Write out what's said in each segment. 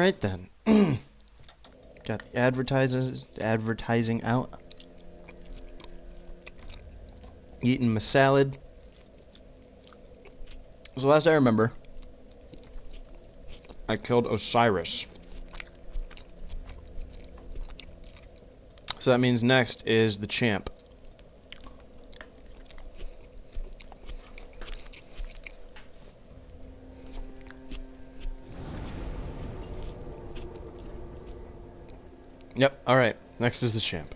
Alright then. Got the advertising out. Eating my salad. So last I remember, I killed Osiris. So that means next is the champ. Yep, alright. Next is the champ.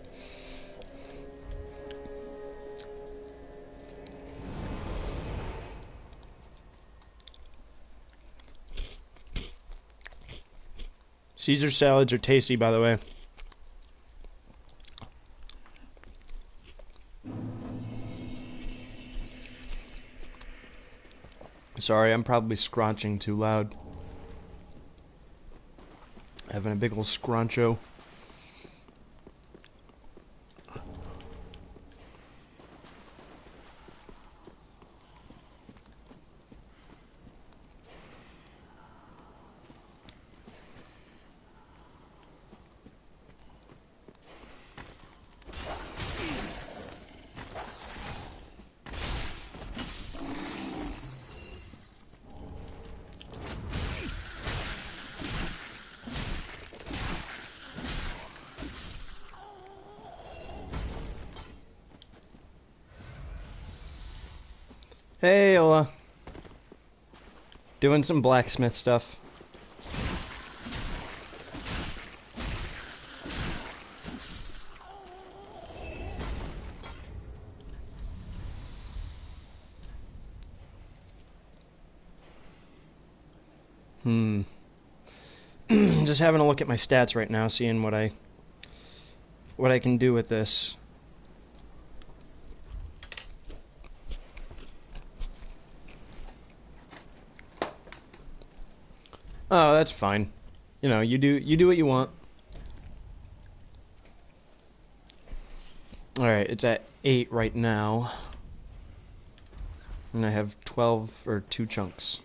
Caesar salads are tasty, by the way. Sorry, I'm probably scrunching too loud. Having a big ol' scruncho. Hey, Ola. Doing some blacksmith stuff. Just having a look at my stats right now, seeing what I can do with this. Oh, that's fine. You know, you do what you want. Alright, it's at 8 right now. And I have 12 or 2 chunks.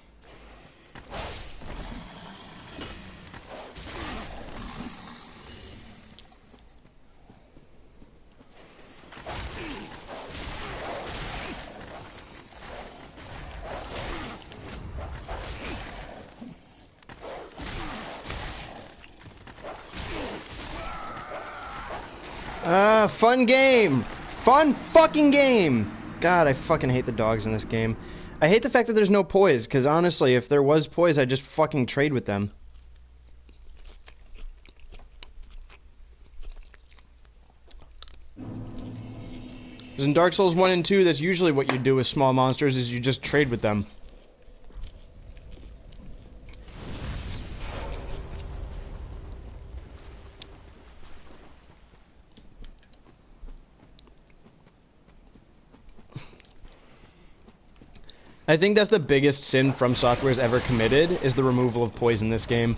Fun game! Fun fucking game! God, I fucking hate the dogs in this game. I hate the fact that there's no poise, because honestly, if there was poise, I'd just fucking trade with them. Because in Dark Souls 1 and 2, that's usually what you do with small monsters, is you just trade with them. I think that's the biggest sin From Software's ever committed, is the removal of poise in this game.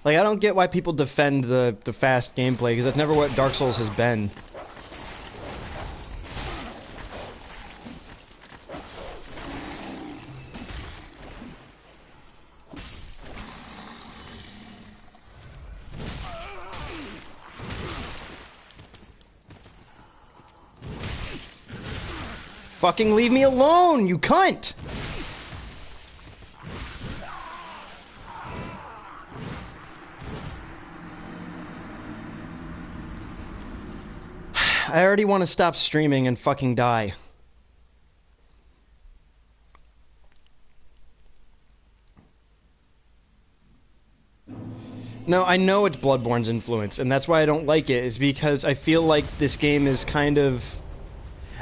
Like, I don't get why people defend the fast gameplay, because that's never what Dark Souls has been. Fucking leave me alone, you cunt! I already want to stop streaming and fucking die. No, I know it's Bloodborne's influence, and that's why I don't like it, is because I feel like this game is kind of...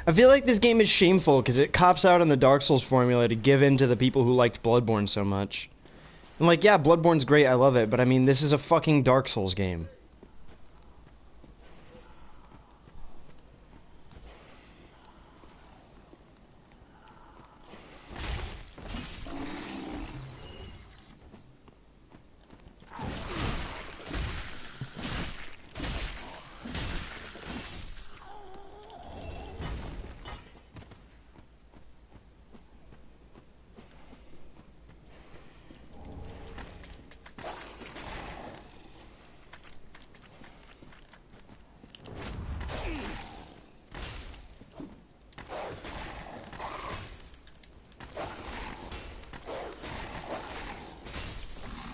I feel like this game is shameful, because it cops out on the Dark Souls formula to give in to the people who liked Bloodborne so much. I'm like, yeah, Bloodborne's great, I love it, but I mean, this is a fucking Dark Souls game.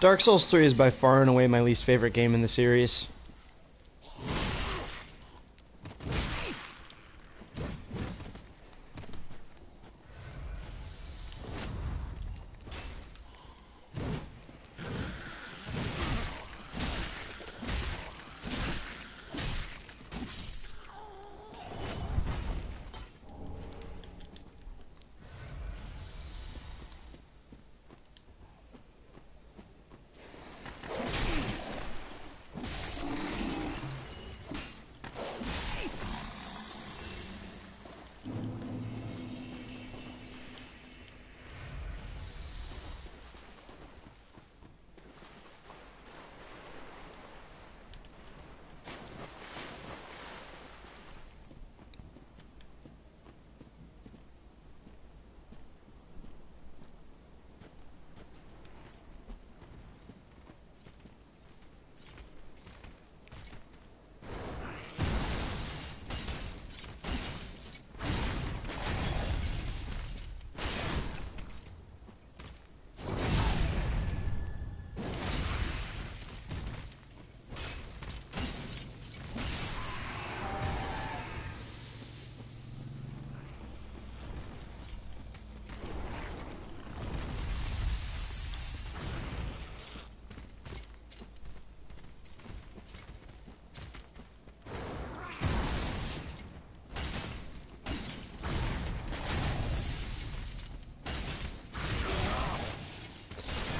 Dark Souls 3 is by far and away my least favorite game in the series.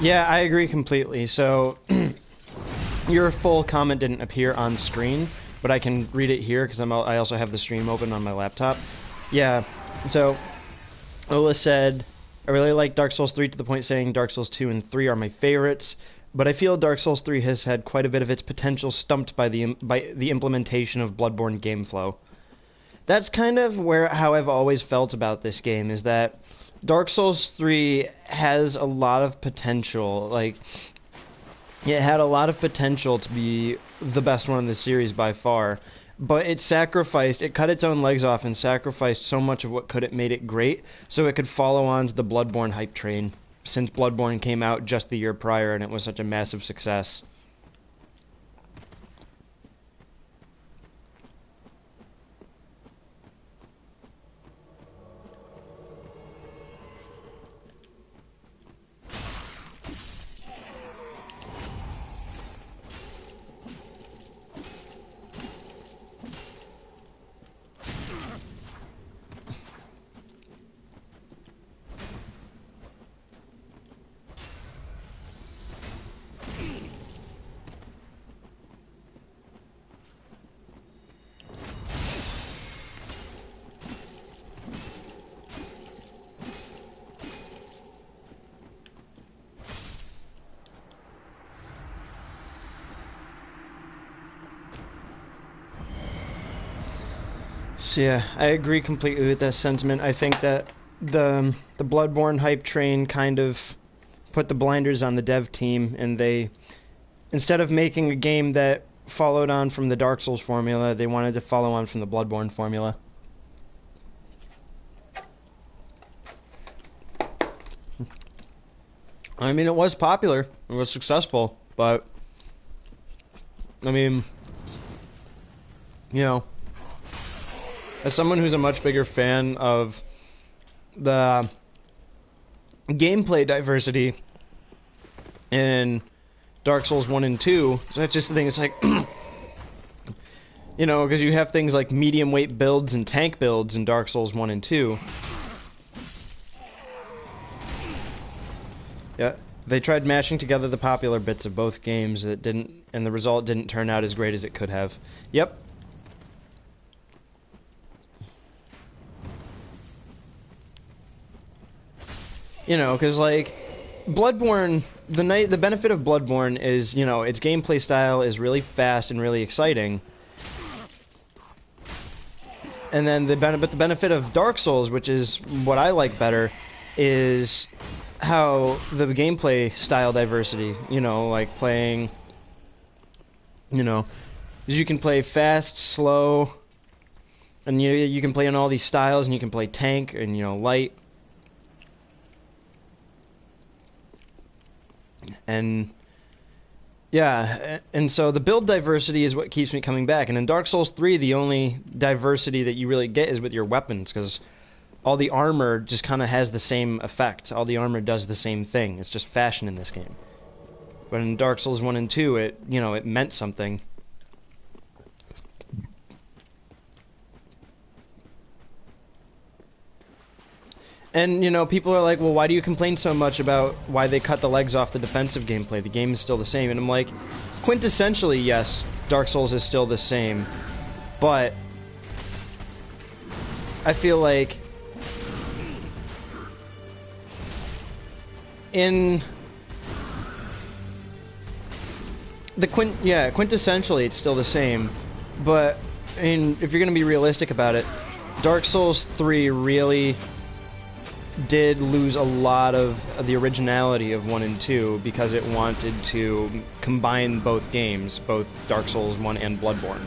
Yeah, I agree completely. So, your full comment didn't appear on screen, but I can read it here because I also have the stream open on my laptop. Yeah, so Ola said, I really like Dark Souls 3 to the point saying Dark Souls 2 and 3 are my favorites, but I feel Dark Souls 3 has had quite a bit of its potential stumped by the implementation of Bloodborne game flow. That's kind of how I've always felt about this game, is that Dark Souls 3 has a lot of potential. Like, it had a lot of potential to be the best one in the series by far, but it cut its own legs off and sacrificed so much of what could have made it great so it could follow on to the Bloodborne hype train, since Bloodborne came out just the year prior and it was such a massive success. So yeah, I agree completely with that sentiment. I think that the Bloodborne hype train kind of put the blinders on the dev team, and they, instead of making a game that followed on from the Dark Souls formula, they wanted to follow on from the Bloodborne formula. I mean, it was popular, it was successful, but I mean, you know, as someone who's a much bigger fan of the gameplay diversity in Dark Souls 1 and 2, so that's just the thing, it's like, you know, because you have things like medium weight builds and tank builds in Dark Souls 1 and 2. Yeah, they tried mashing together the popular bits of both games, and the result didn't turn out as great as it could have. Yep. You know, because, like, Bloodborne, the benefit of Bloodborne is, you know, its gameplay style is really fast and really exciting. And then the benefit of Dark Souls, which is what I like better, is how the gameplay style diversity, you know, like playing, you know, you can play fast, slow, and you can play in all these styles, and you can play tank and, you know, light. And Yeah, and so the build diversity is what keeps me coming back. And in Dark Souls 3, the only diversity that you really get is with your weapons, because all the armor just kind of has the same effect. All the armor does the same thing. It's just fashion in this game. But in Dark Souls 1 and 2, it meant something. And, people are like, well, why do you complain so much about why they cut the legs off the defensive gameplay? The game is still the same. And I'm like, quintessentially, yes, Dark Souls is still the same. But I feel like in the quintessentially, it's still the same. But, I mean, if you're going to be realistic about it, Dark Souls 3 really did lose a lot of the originality of 1 and 2 because it wanted to combine both games, both Dark Souls 1 and Bloodborne.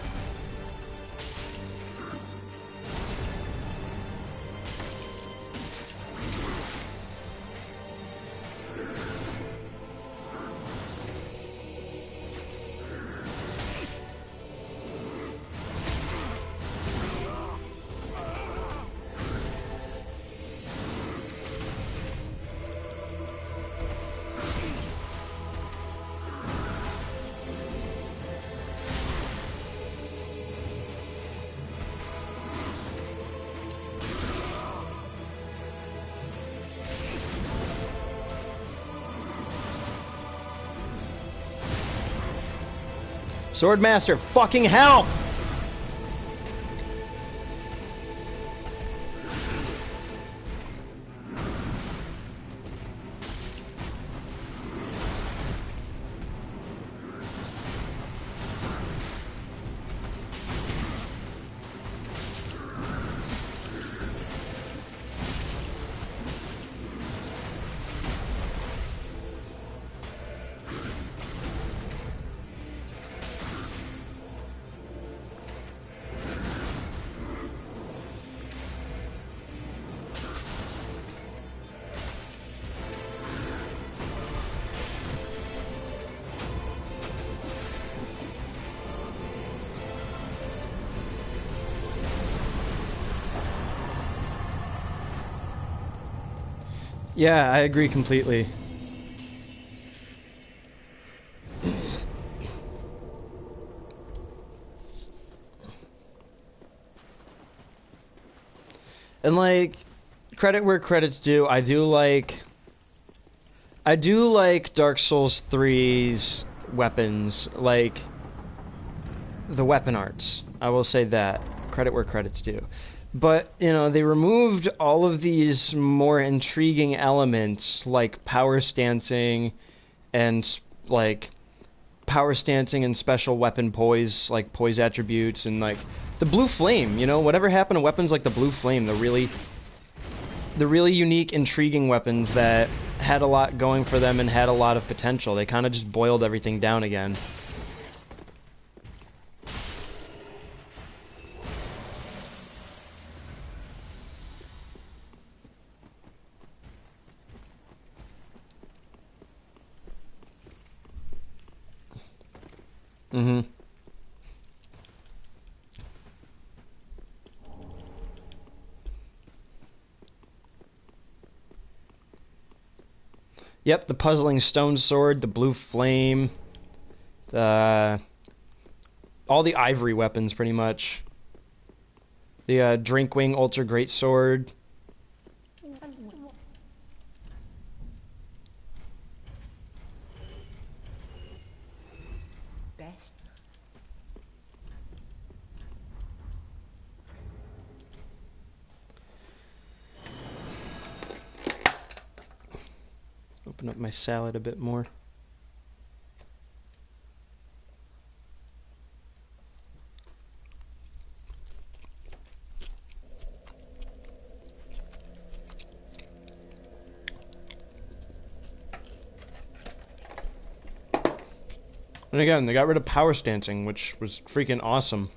Swordmaster, fucking help! Yeah, I agree completely. And like, credit where credit's due, I do like Dark Souls 3's weapons, like the weapon arts. I will say that. Credit where credit's due. But, they removed all of these more intriguing elements, like power stancing and, special weapon poise, like poise attributes, and, like, the blue flame, whatever happened to weapons like the blue flame, the really unique, intriguing weapons that had a lot going for them and had a lot of potential. They kind of just boiled everything down again. Mm-hmm. Yep, the puzzling stone sword, the blue flame, all the ivory weapons, pretty much. The Drinkwing Ultra Great Sword. Best. Open up my salad a bit more. And again, they got rid of power stancing, which was freaking awesome.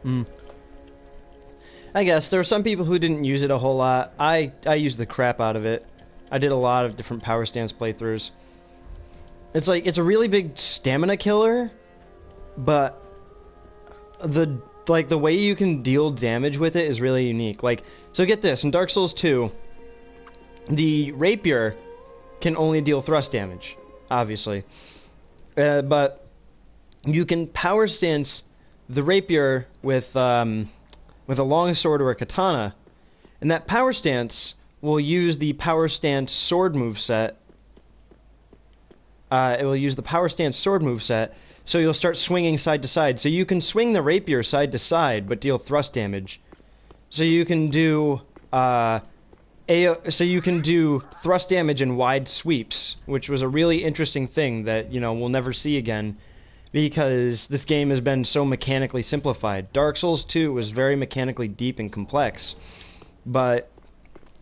Mm. I guess there were some people who didn't use it a whole lot. I used the crap out of it. I did a lot of different power stance playthroughs. It's like, it's a really big stamina killer, but the way you can deal damage with it is really unique. Like, so get this, in Dark Souls 2, the rapier can only deal thrust damage, obviously. But you can power stance the rapier with a long sword or a katana, and that power stance will use the power stance sword moveset. It will use the power stance sword moveset, so you'll start swinging side to side. So you can swing the rapier side to side, but deal thrust damage. So you can do thrust damage in wide sweeps, which was a really interesting thing that, you know, we'll never see again, because this game has been so mechanically simplified. Dark Souls 2 was very mechanically deep and complex, but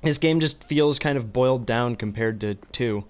this game just feels kind of boiled down compared to 2.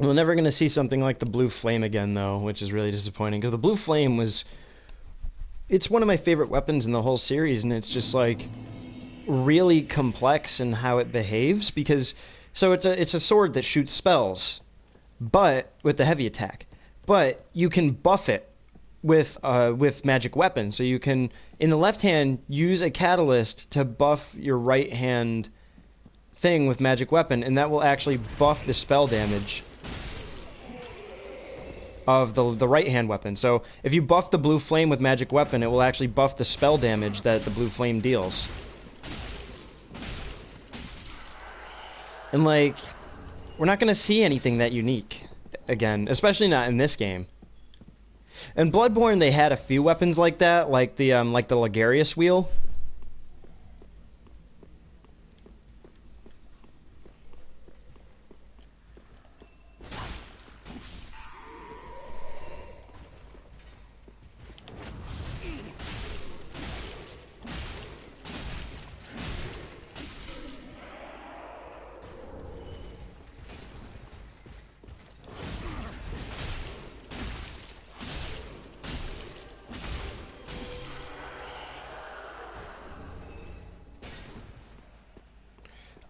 We're never going to see something like the blue flame again, though, which is really disappointing, because the blue flame was... It's one of my favorite weapons in the whole series, and it's just, like, really complex in how it behaves, because... So it's a sword that shoots spells, but with the heavy attack. But you can buff it with magic weapons. So you can, in the left hand, use a catalyst to buff your right hand thing with magic weapon, and that will actually buff the spell damage of the right hand weapon. So if you buff the blue flame with magic weapon, it will actually buff the spell damage that the blue flame deals. And like, we're not going to see anything that unique again, especially not in this game. In Bloodborne, they had a few weapons like that, like the Ligarius wheel.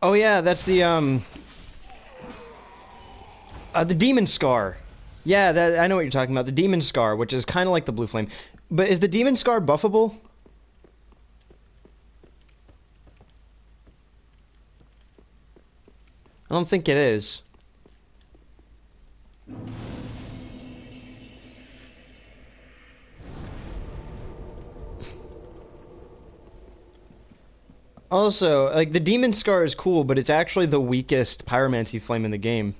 Oh yeah, that's the demon scar. Yeah, that I know what you're talking about. The demon scar, which is kind of like the blue flame. But is the demon scar buffable? I don't think it is. Also, like, the demon scar is cool, but it's actually the weakest pyromancy flame in the game.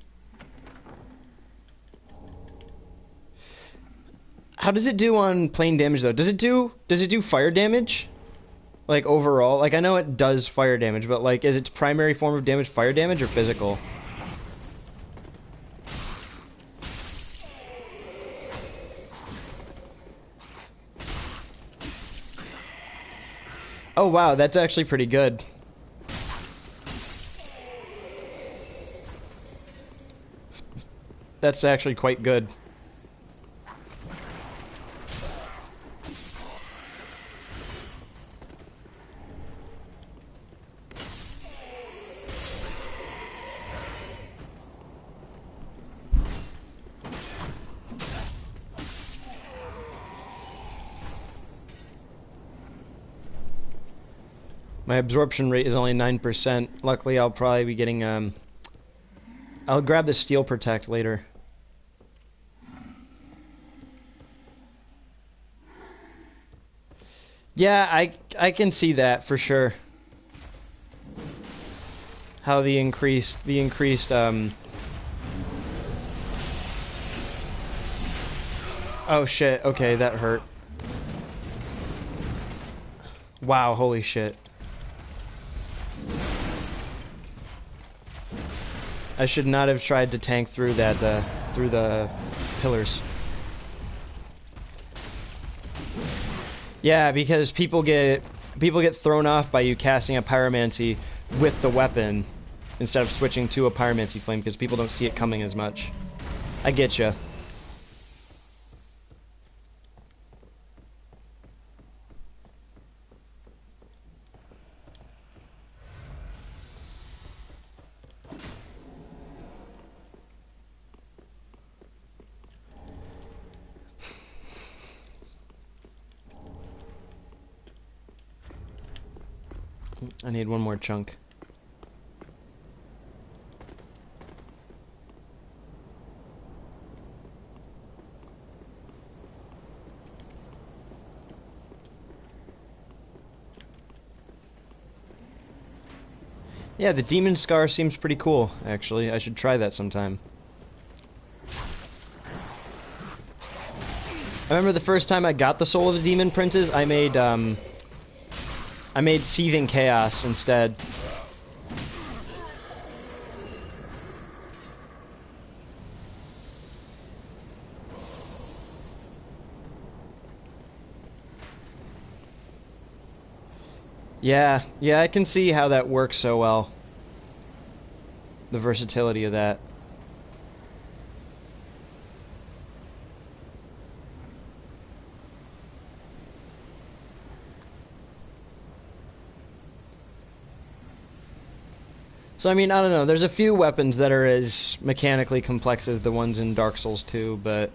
How does it do on plain damage, though? Does it do fire damage? Like, overall? Like, I know it does fire damage, but, like, is its primary form of damage fire damage or physical? Oh wow, that's actually pretty good. That's actually quite good. My absorption rate is only 9%. Luckily, I'll probably be getting, I'll grab the Steel Protect later. Yeah, I can see that for sure. How the increased, oh shit, okay, that hurt. Wow, holy shit. I should not have tried to tank through that, through the pillars. Yeah, because people get thrown off by you casting a pyromancy with the weapon instead of switching to a pyromancy flame because people don't see it coming as much. I get you. I need one more chunk. Yeah, the Demon Scar seems pretty cool, actually. I should try that sometime. I remember the first time I got the Soul of the Demon Princes, I made Seething Chaos instead. Yeah, I can see how that works so well. The versatility of that. So, I mean, I don't know. There's a few weapons that are as mechanically complex as the ones in Dark Souls 2, but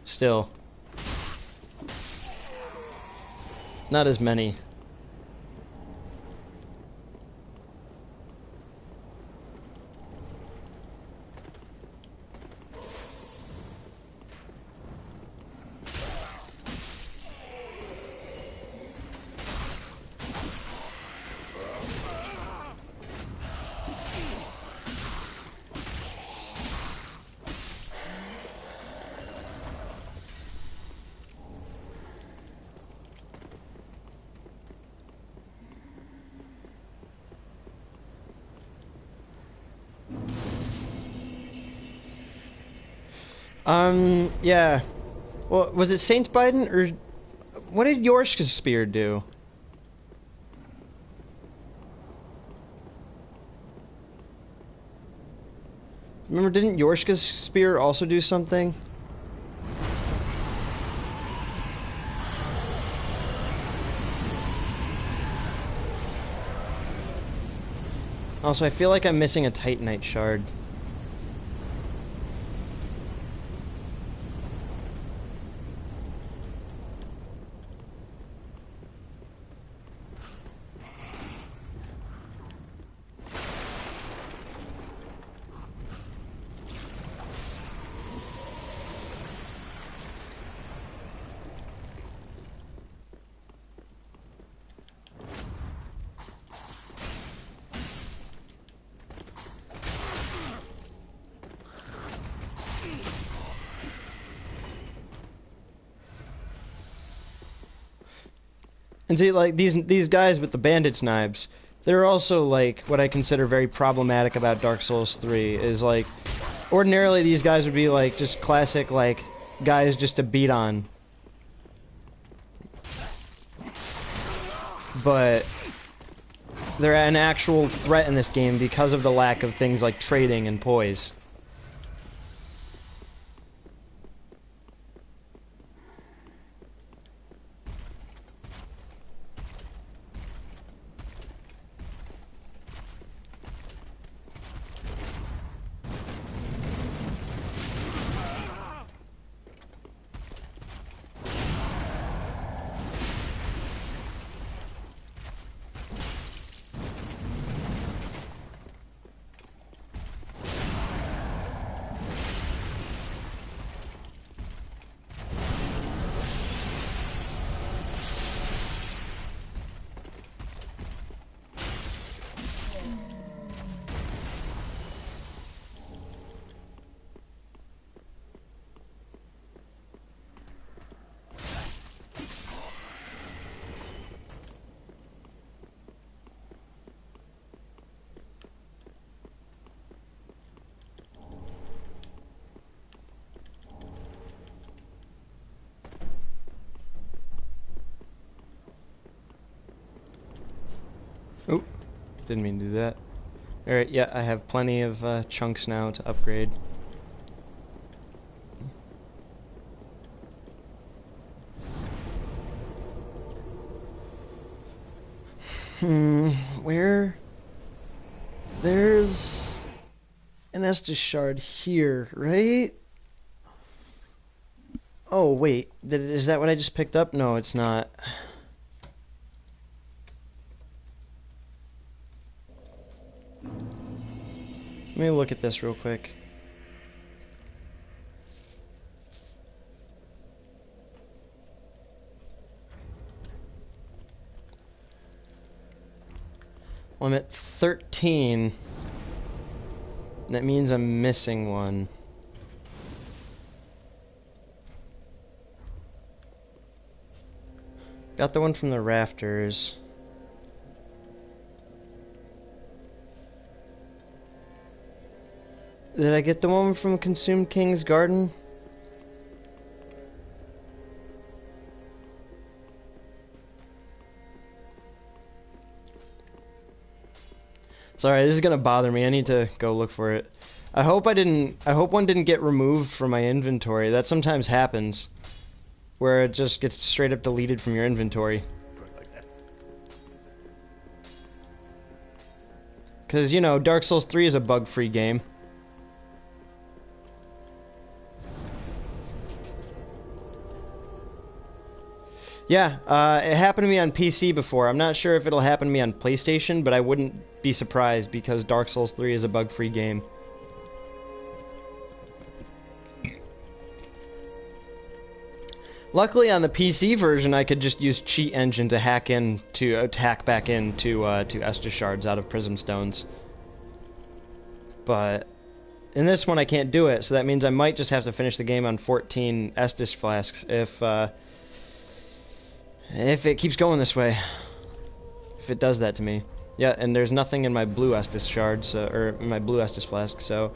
still. Not as many. Yeah. Well, was it Saint Biden, or what did Yorshka's spear do? Remember, didn't Yorshka's spear also do something? Also, I feel like I'm missing a Titanite shard. And see, like, these guys with the bandits knives, they're also, like, what I consider very problematic about Dark Souls 3, is, like, ordinarily these guys would be, like, just classic, like, guys just to beat on. But they're an actual threat in this game because of the lack of things like trading and poise. Oh, didn't mean to do that. Alright, yeah, I have plenty of chunks now to upgrade. Where? There's an Estus shard here, right? Oh, wait. Is that what I just picked up? No, it's not. Let me look at this real quick. Well, I'm at 13. That means I'm missing one. Got the one from the rafters. Did I get the one from Consumed King's Garden? Sorry, this is gonna bother me. I need to go look for it. I hope one didn't get removed from my inventory. That sometimes happens, where it just gets straight up deleted from your inventory. Because, you know, Dark Souls 3 is a bug-free game. Yeah, it happened to me on PC before. I'm not sure if it'll happen to me on PlayStation, but I wouldn't be surprised because Dark Souls 3 is a bug-free game. Luckily, on the PC version, I could just use Cheat Engine to hack back into to Estus shards out of Prism Stones. But in this one, I can't do it, so that means I might just have to finish the game on 14 Estus flasks if it keeps going this way. If it does that to me. Yeah, and there's nothing in my blue Estus shards, or my blue Estus flask, so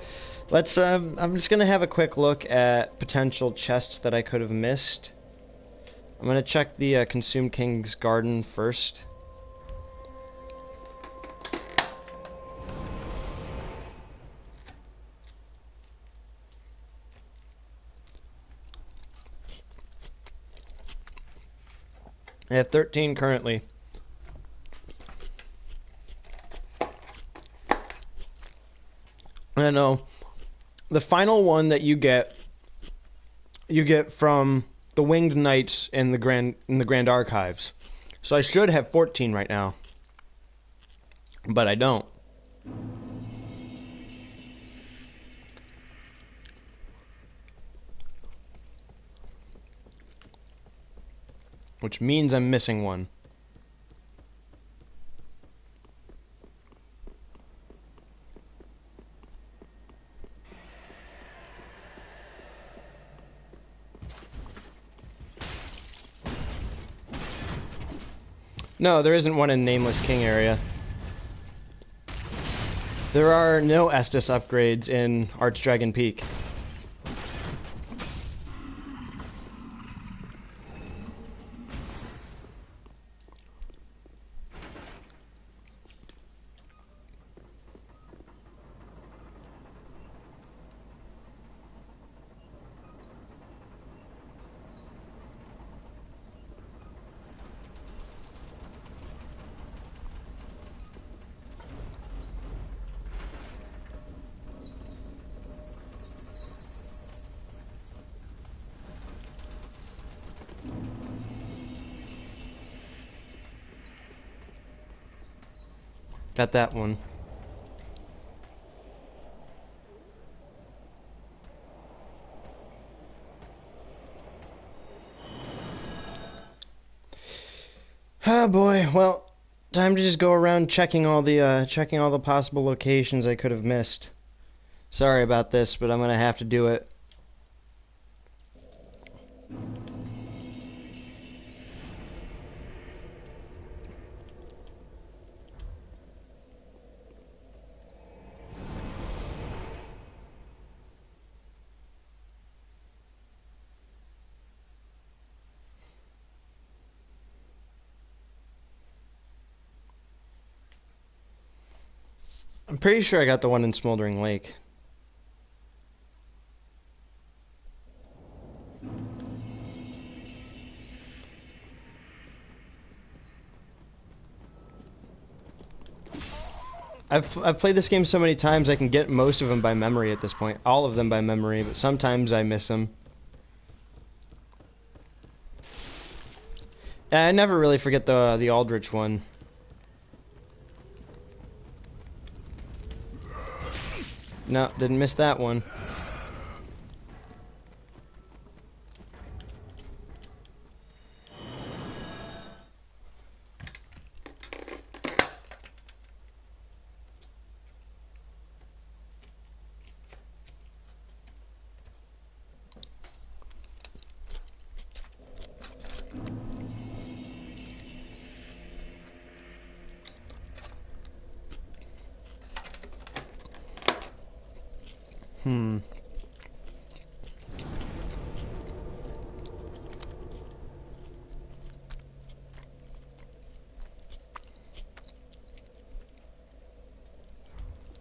let's, I'm just gonna have a quick look at potential chests that I could have missed. I'm gonna check the Consumed King's Garden first. I have 13 currently. I know. The final one that you get from the Winged Knights in the Grand Archives. So I should have 14 right now. But I don't. Which means I'm missing one. No, there isn't one in Nameless King area. There are no Estus upgrades in Archdragon Peak. Got that one. Oh boy, well, time to just go around checking all the possible locations I could have missed. Sorry about this, but I'm gonna have to do it. I'm pretty sure I got the one in Smoldering Lake. I've played this game so many times I can get most of them by memory at this point. All of them by memory, but sometimes I miss them. I never really forget the Aldrich one. No, didn't miss that one.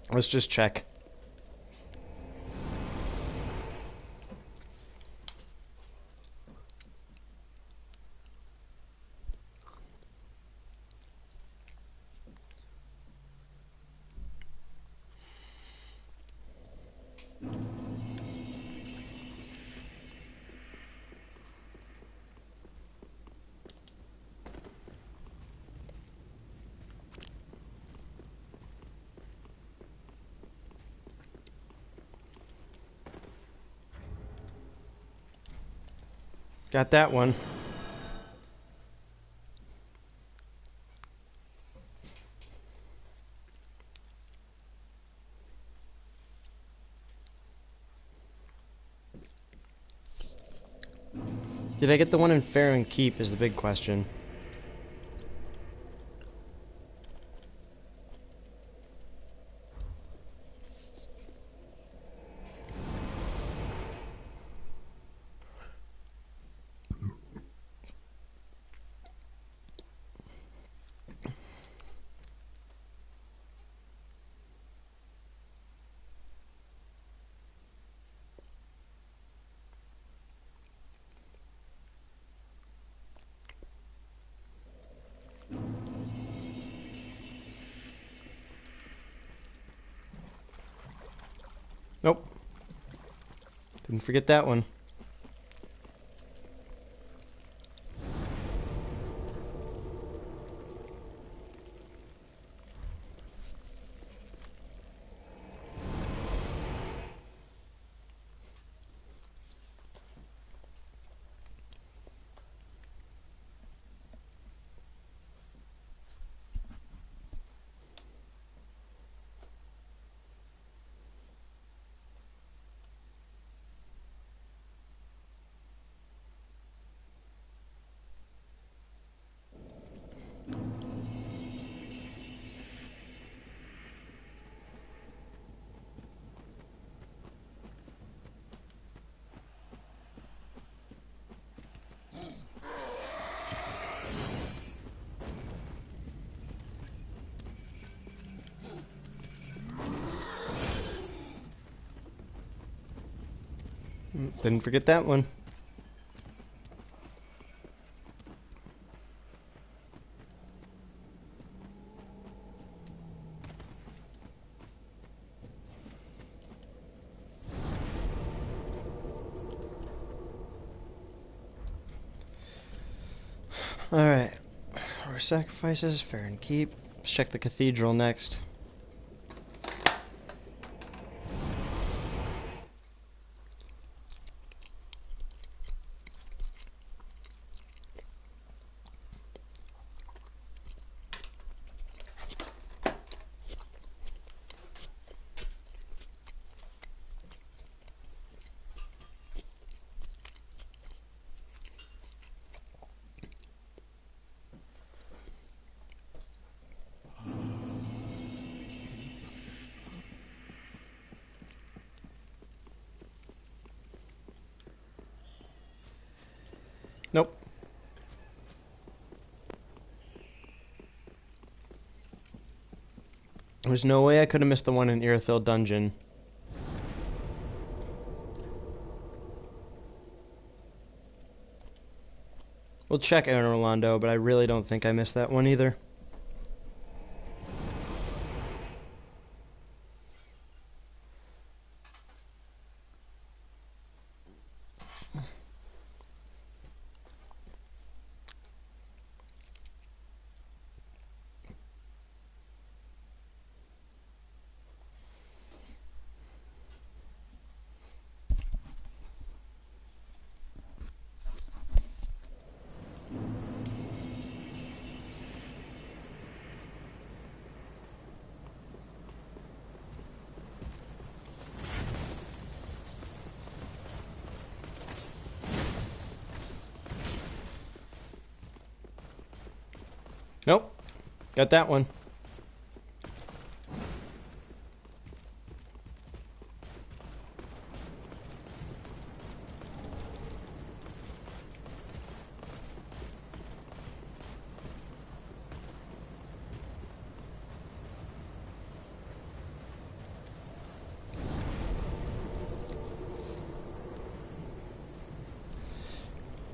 Let's just check. Got that one. Did I get the one in Fair and Keep is the big question. Nope. Didn't forget that one. Didn't forget that one. Alright. Our sacrifices, Fair and Keep. Let's check the cathedral next. Nope. was no way I could have missed the one in Irithyll Dungeon. We'll check Aaron Orlando, but I really don't think I missed that one either. Nope. Got that one.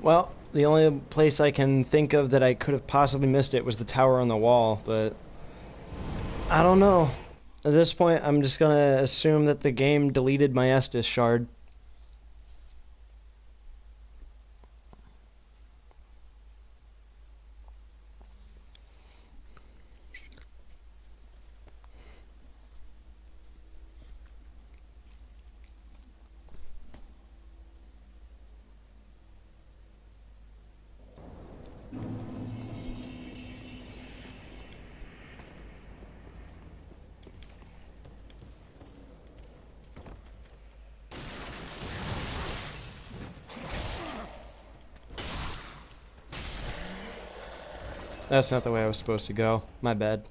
Well, the only place I can think of that I could have possibly missed it was the tower on the wall, but I don't know. At this point, I'm just gonna assume that the game deleted my Estus shard. That's not the way I was supposed to go. My bad.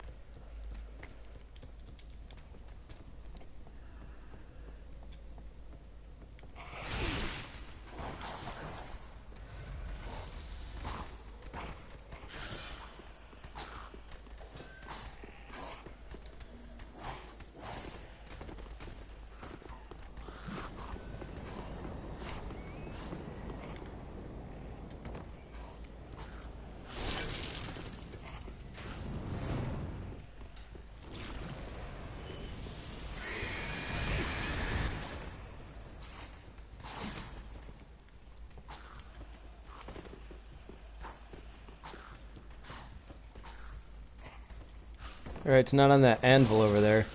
Alright, it's not on that anvil over there.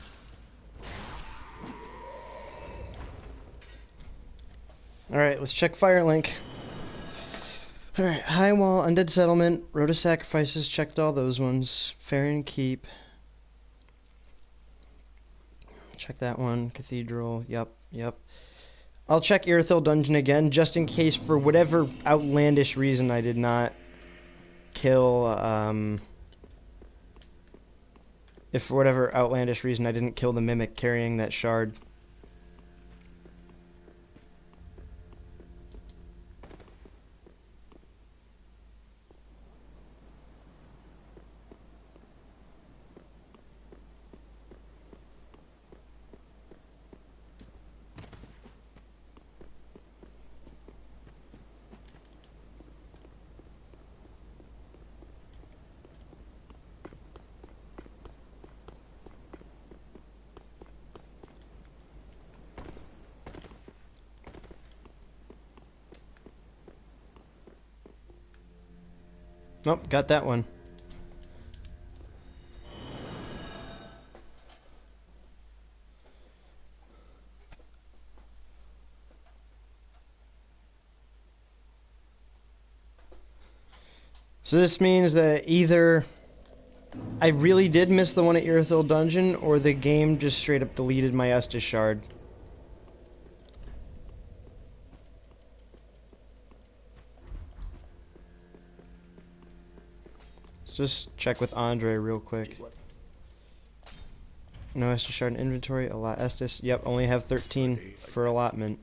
Alright, let's check Firelink. Alright, High Wall, Undead Settlement, Road of Sacrifices, checked all those ones. Farian Keep. Check that one. Cathedral, yep. I'll check Irithyll Dungeon again, just in case for whatever outlandish reason I did not kill, if for whatever outlandish reason I didn't kill the Mimic carrying that shard. Nope, got that one. So this means that either I really did miss the one at Irithyll Dungeon, or the game just straight up deleted my Estus shard. Let's just check with Andre real quick. No Estus shard in inventory, a lot Estus. Yep, only have 13 for allotment.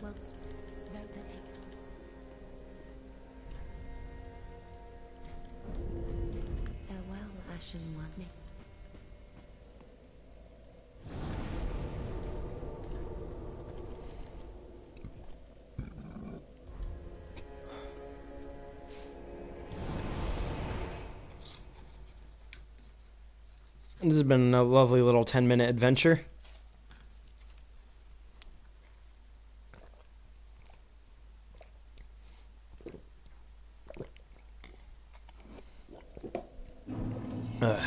once wrote that he... Farewell, Ashen One. This has been a lovely little 10-minute adventure. Ugh.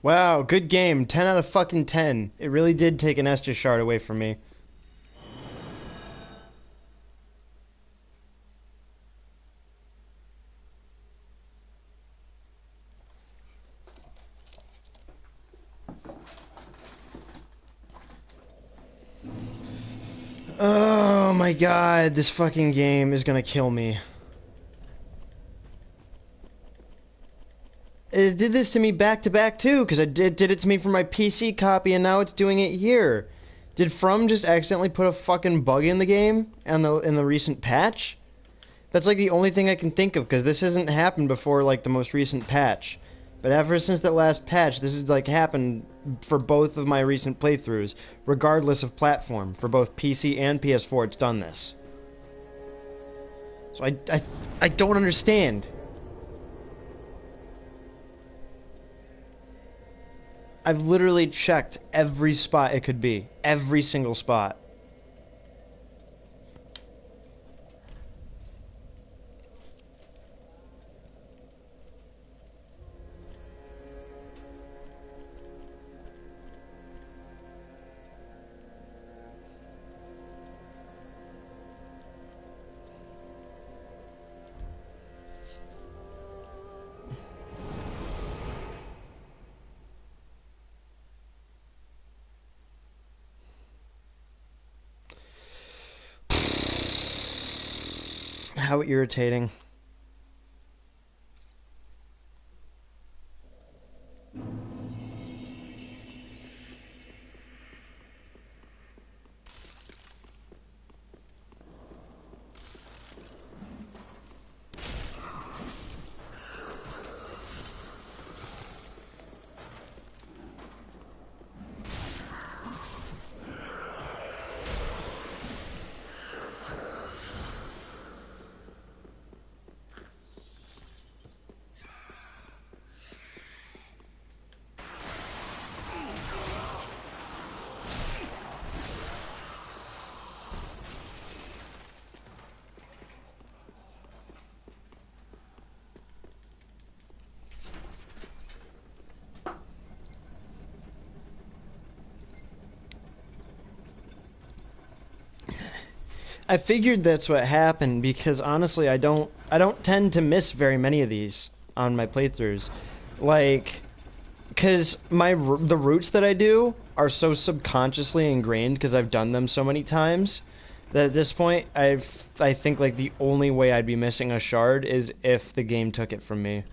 Wow, good game. 10 out of fucking 10. It really did take an Estus shard away from me. Oh my god, this fucking game is gonna kill me. It did this to me back to back too, because it did it to me for my PC copy, and now it's doing it here. Did From just accidentally put a fucking bug in the game in the recent patch? That's like the only thing I can think of, because this hasn't happened before like the most recent patch. But ever since that last patch, this has like happened for both of my recent playthroughs, regardless of platform. For both PC and PS4, it's done this. So I don't understand. I've literally checked every spot it could be. Every single spot. How irritating. I figured that's what happened because honestly, I don't tend to miss very many of these on my playthroughs, like, because the routes that I do are so subconsciously ingrained because I've done them so many times that at this point I think like the only way I'd be missing a shard is if the game took it from me,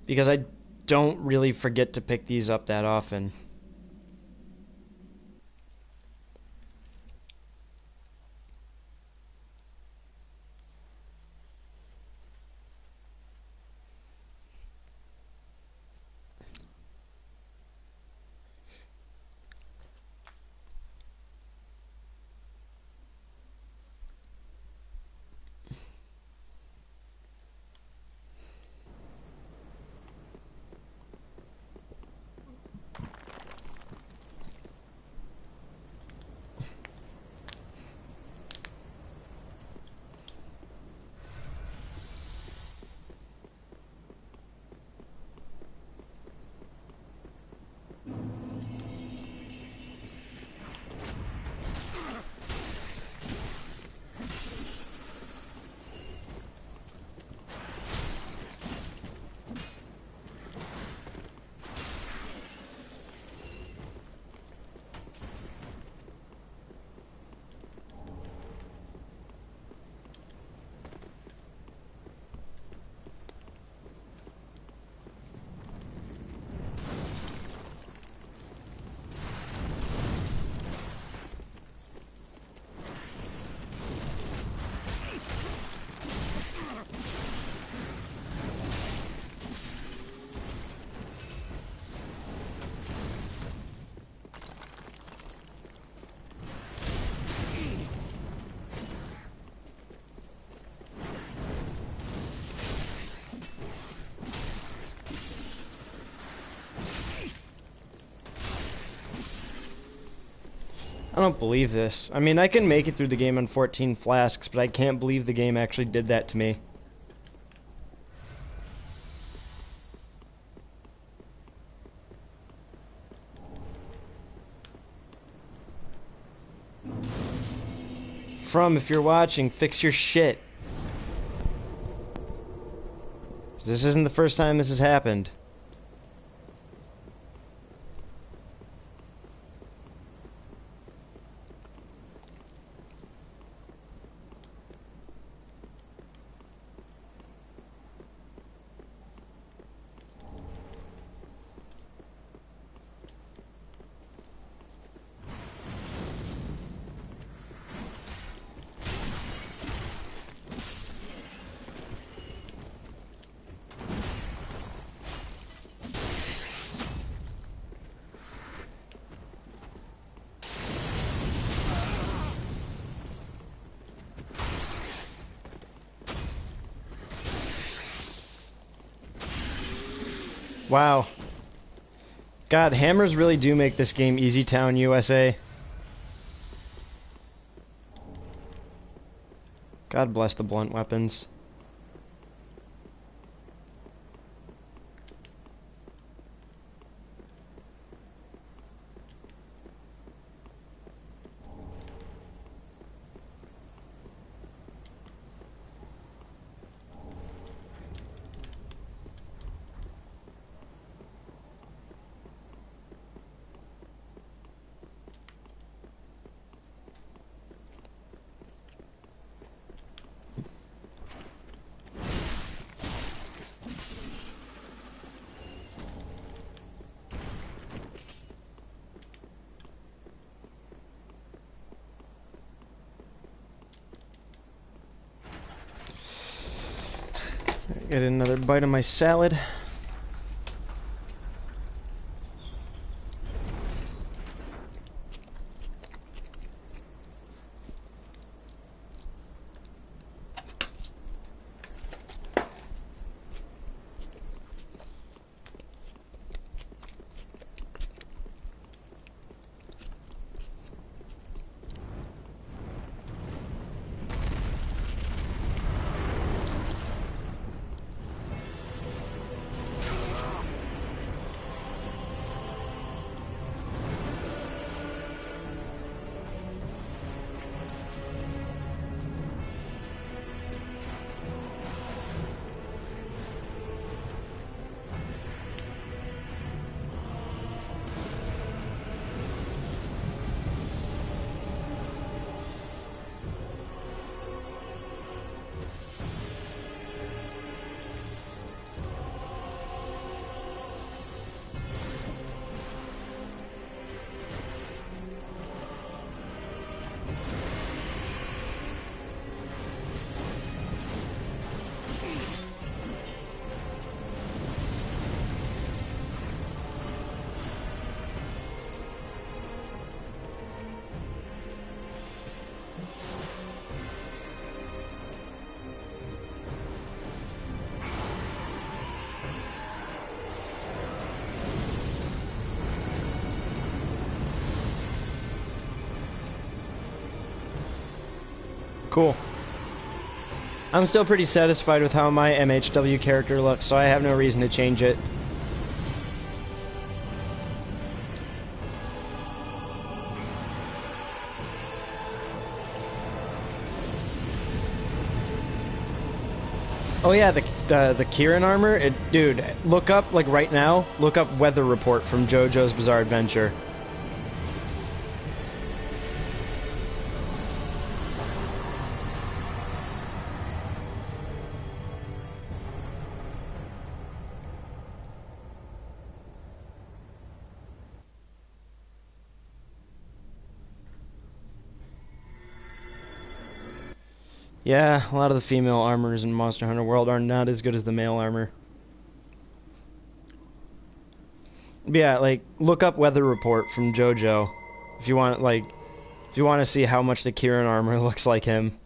because I don't really forget to pick these up that often. I don't believe this. I mean, I can make it through the game on 14 flasks, but I can't believe the game actually did that to me. From, if you're watching, fix your shit. This isn't the first time this has happened. Wow. God, hammers really do make this game Easy Town, USA. God bless the blunt weapons. Get another bite of my salad. Cool. I'm still pretty satisfied with how my MHW character looks, so I have no reason to change it. Oh yeah, the Kieran armor, dude, look up, like right now, look up weather report from JoJo's Bizarre Adventure. Yeah, a lot of the female armors in Monster Hunter World are not as good as the male armor. But yeah, like, look up weather report from JoJo if you want, like, if you want to see how much the Kieran armor looks like him.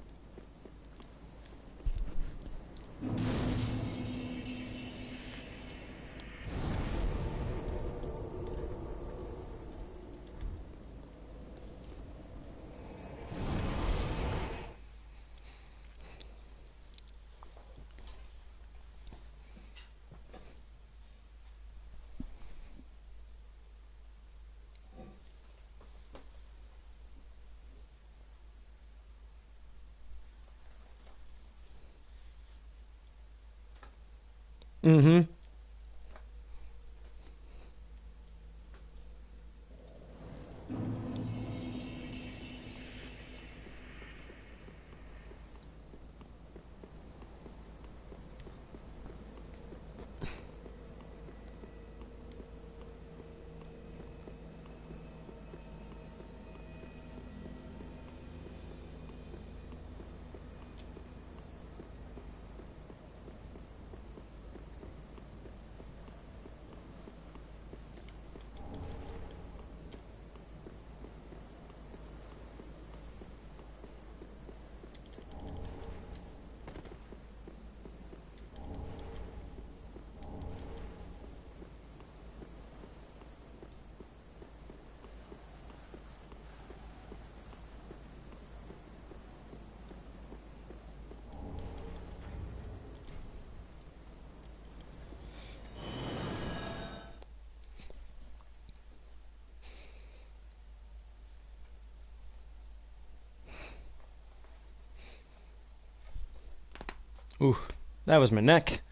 Ooh, that was my neck.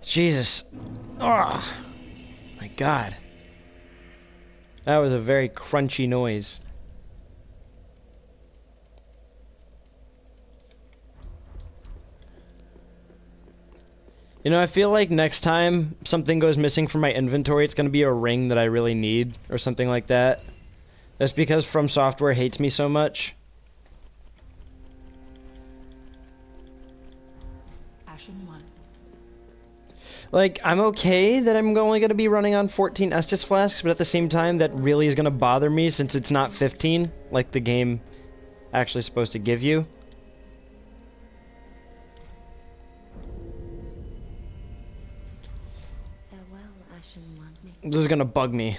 Jesus. Oh, my God. That was a very crunchy noise. You know, I feel like next time something goes missing from my inventory, it's going to be a ring that I really need, or something like that. That's because From Software hates me so much. Ashen 1. Like, I'm okay that I'm only going to be running on 14 Estus flasks, but at the same time, that really is going to bother me since it's not 15, like the game actually is supposed to give you. Farewell, Ashen One. This is going to bug me.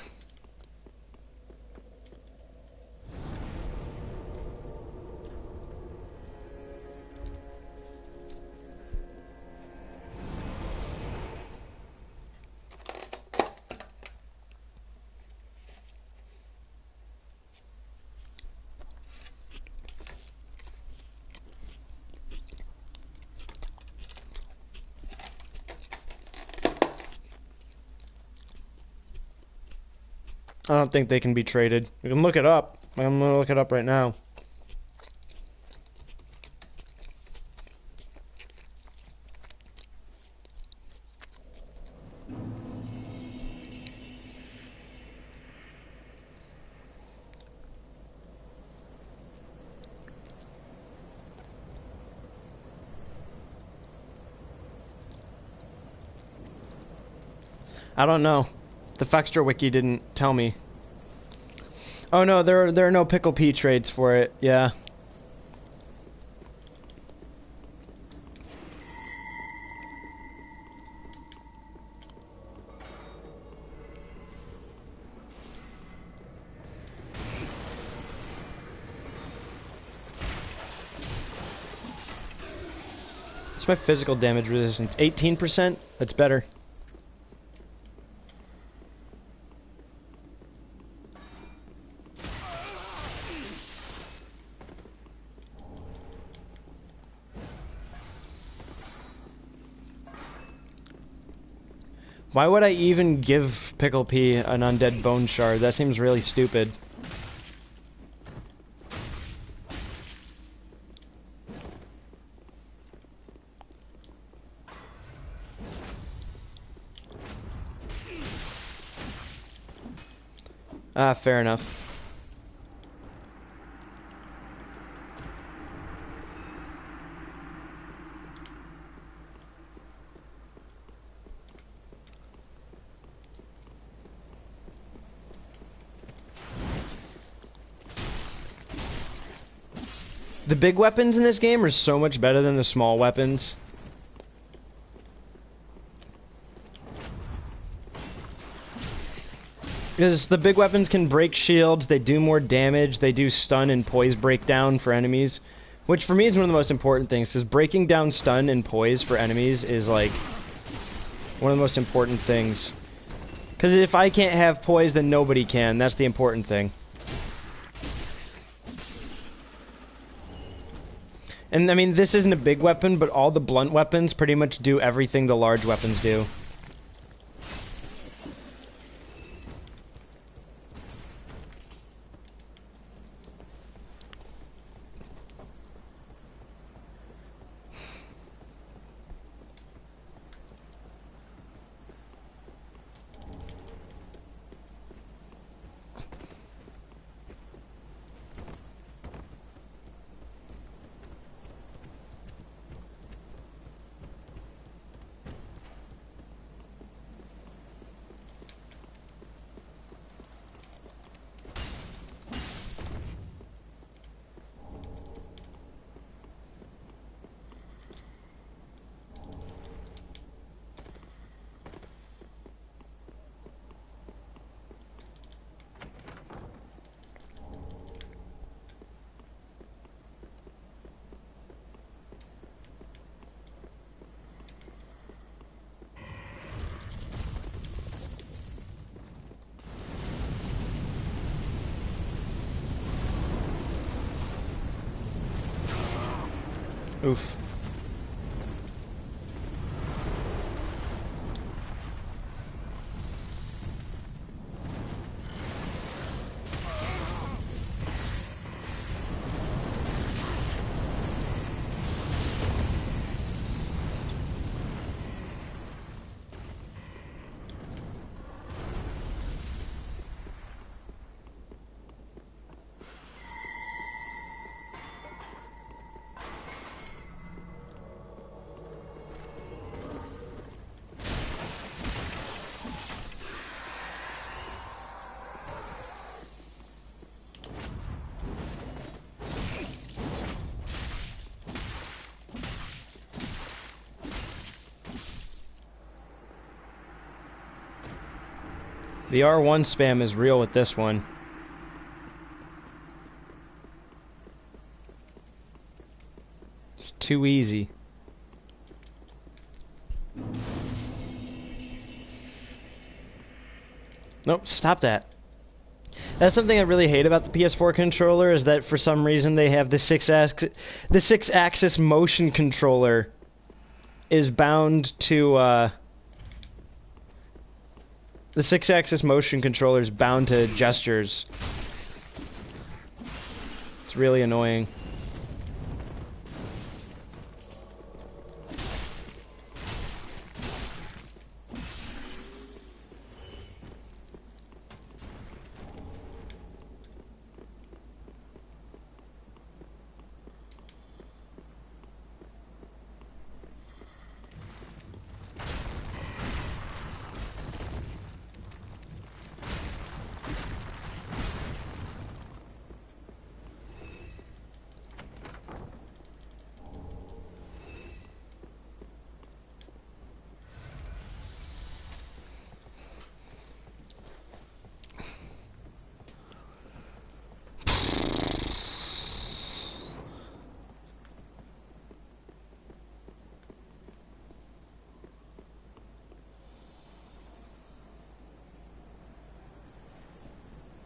I don't think they can be traded. You can look it up. I'm going to look it up right now. I don't know. The Fextra wiki didn't tell me. Oh no, there are no Pickle P trades for it. Yeah. What's my physical damage resistance? 18%? That's better. Why would I even give Pickle P an undead bone shard? That seems really stupid. Ah, fair enough. The big weapons in this game are so much better than the small weapons. Because the big weapons can break shields, they do more damage, they do stun and poise breakdown for enemies. Which for me is one of the most important things, because breaking down stun and poise for enemies is like one of the most important things. Because if I can't have poise, then nobody can. That's the important thing. And I mean, this isn't a big weapon, but all the blunt weapons pretty much do everything the large weapons do. Oof. The R1 spam is real with this one. It's too easy. Nope, stop that. That's something I really hate about the PS4 controller, is that for some reason they have the six-axis motion controller is bound to the six-axis motion controller is bound to gestures. It's really annoying.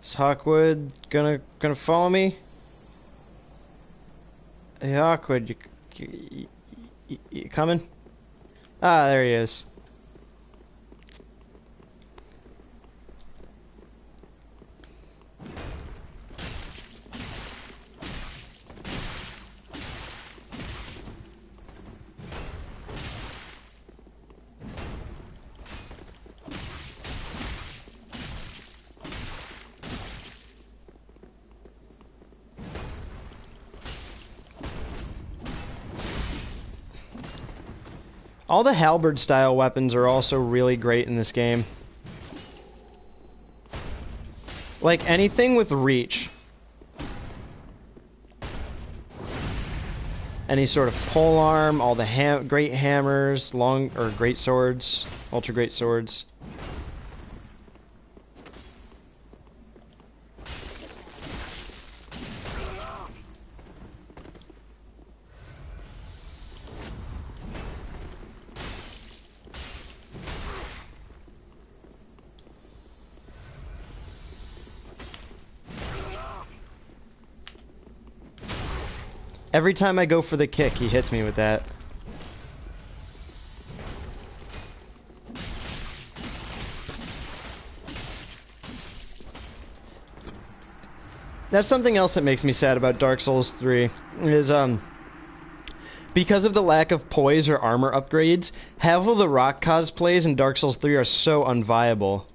Is Hawkwood gonna follow me? Hey Hawkwood, you coming? Ah, there he is. All the halberd style weapons are also really great in this game. Like anything with reach. Any sort of polearm, all the great hammers, great swords, ultra great swords. Every time I go for the kick, he hits me with that. That's something else that makes me sad about Dark Souls 3, is, because of the lack of poise or armor upgrades, Havel the Rock cosplays in Dark Souls 3 are so unviable.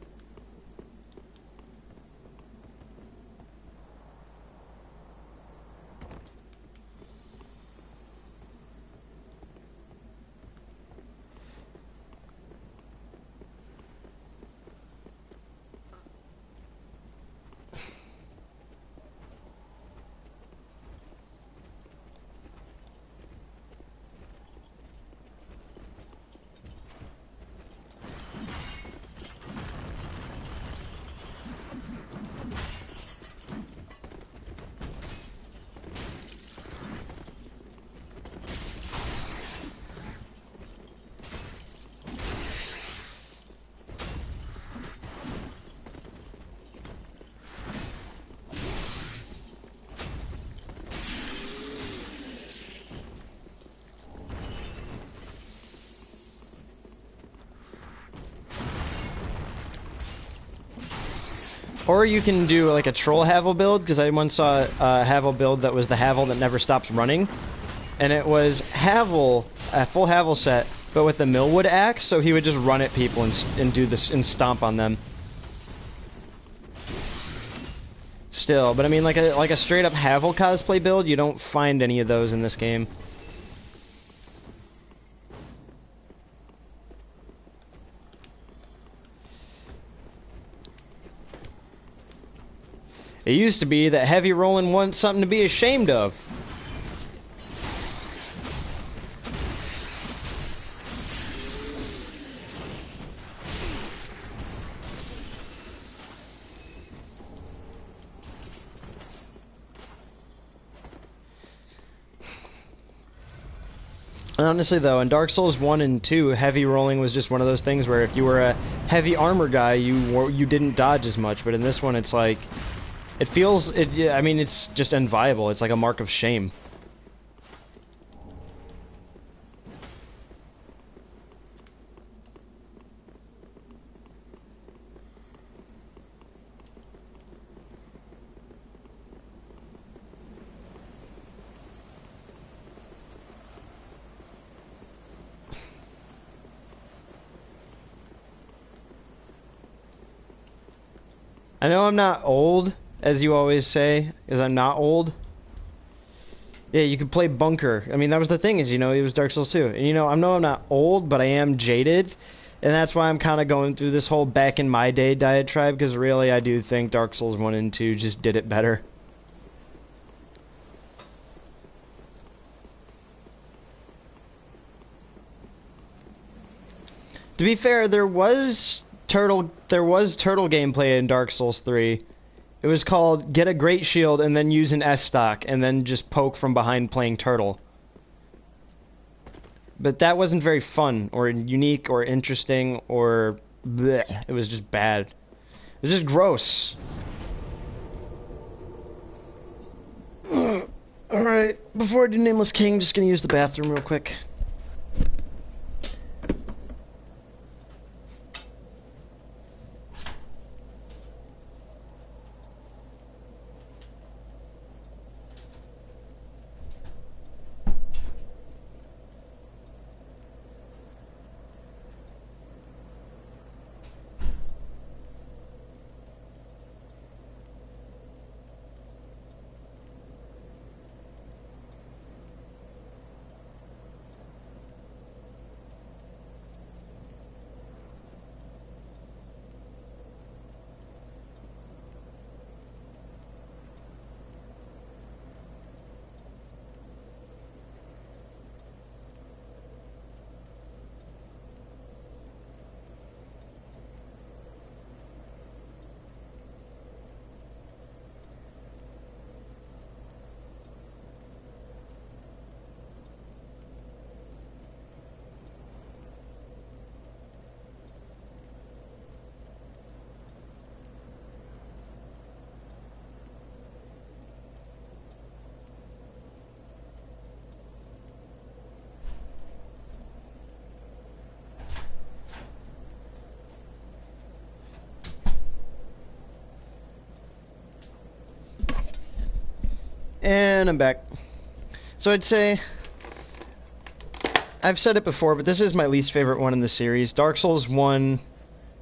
Or you can do like a troll Havel build, because I once saw a Havel build that was the Havel that never stops running. And it was Havel, a full Havel set, but with the Millwood axe, so he would just run at people and do this and stomp on them. Still, but I mean like a straight up Havel cosplay build, you don't find any of those in this game. It used to be that heavy rolling wasn't something to be ashamed of. And honestly, though, in Dark Souls 1 and 2, heavy rolling was just one of those things where if you were a heavy armor guy, you didn't dodge as much. But in this one, it's like, it feels, I mean, it's just unviable. It's like a mark of shame. I know I'm not old, as you always say, because I'm not old. Yeah, you could play Bunker. I mean, that was the thing, is, you know, it was Dark Souls 2. And, you know, I know I'm not old, but I am jaded. And that's why I'm kind of going through this whole back in my day diatribe, because really I do think Dark Souls 1 and 2 just did it better. To be fair, there was turtle gameplay in Dark Souls 3. It was called get a great shield and then use an S stock and then just poke from behind playing turtle. But that wasn't very fun or unique or interesting or bleh. It was just bad. It was just gross. Alright, before I do Nameless King, just gonna use the bathroom real quick. And I'm back. So I'd say, I've said it before, but this is my least favorite one in the series. Dark Souls 1,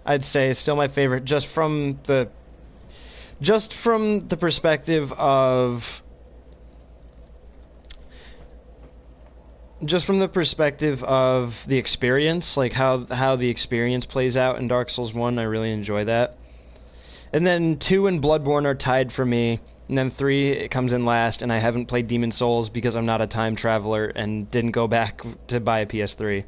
I'd say, is still my favorite just from the perspective of the experience, like how the experience plays out in Dark Souls 1. I really enjoy that. And then 2 and Bloodborne are tied for me. And then 3, it comes in last, and I haven't played Demon's Souls because I'm not a time traveler and didn't go back to buy a PS3.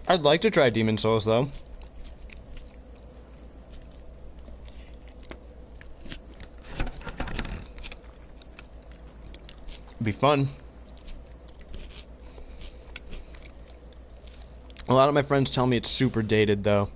I'd like to try Demon's Souls, though. It'd be fun. A lot of my friends tell me it's super dated, though.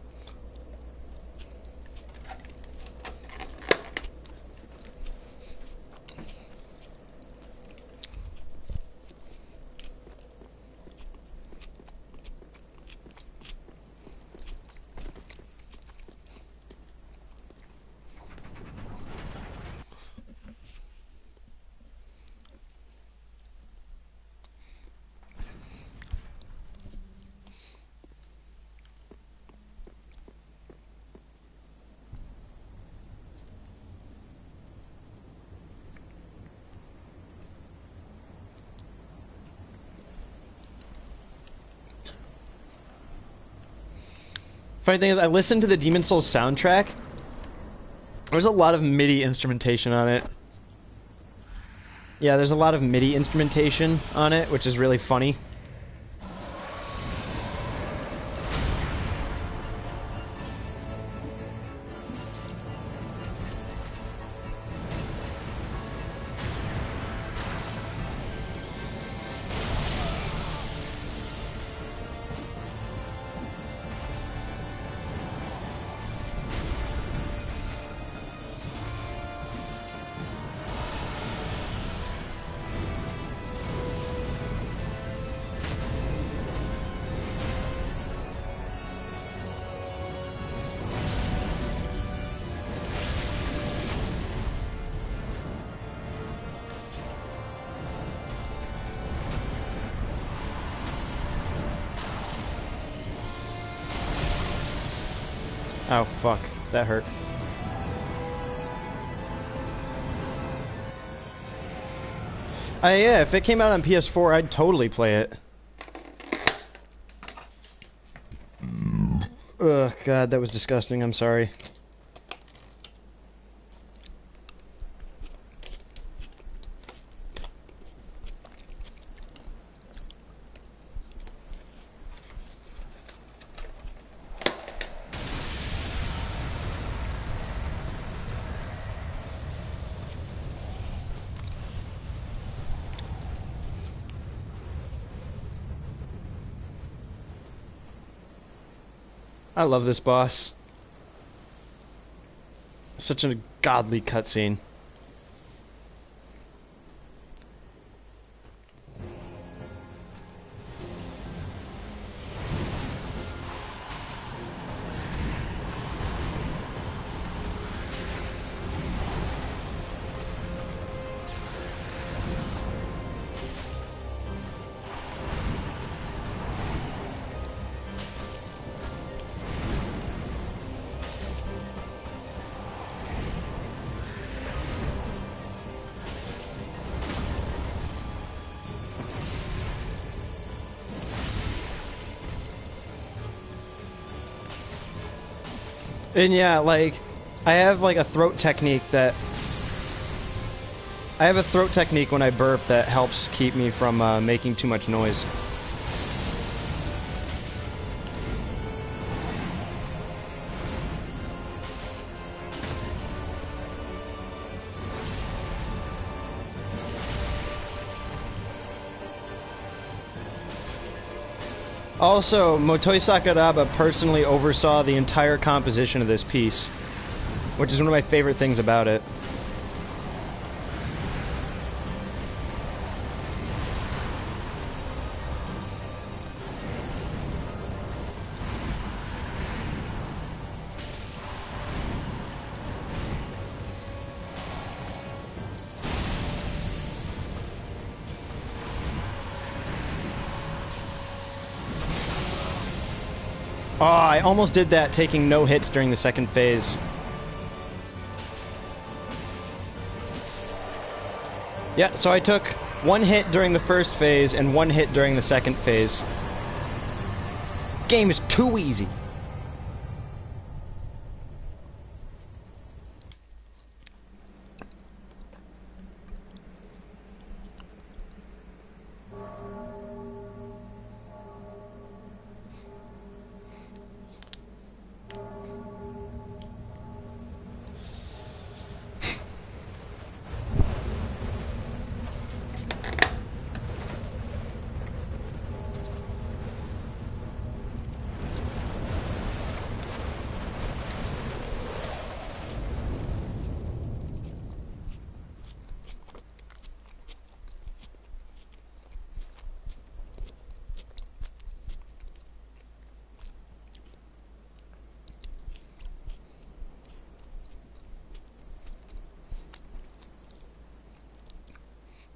Funny thing is, I listened to the Demon's Souls soundtrack. There's a lot of MIDI instrumentation on it. Yeah, there's a lot of MIDI instrumentation on it, which is really funny. Oh, fuck. That hurt. Yeah, if it came out on PS4, I'd totally play it. Ugh, God, that was disgusting. I'm sorry. I love this boss. Such a godly cutscene. And yeah, like, I have like a throat technique that... I have a throat technique when I burp that helps keep me from making too much noise. Also, Motoi Sakuraba personally oversaw the entire composition of this piece, which is one of my favorite things about it. Oh, I almost did that, taking no hits during the second phase. Yeah, so I took one hit during the first phase and one hit during the second phase. Game is too easy.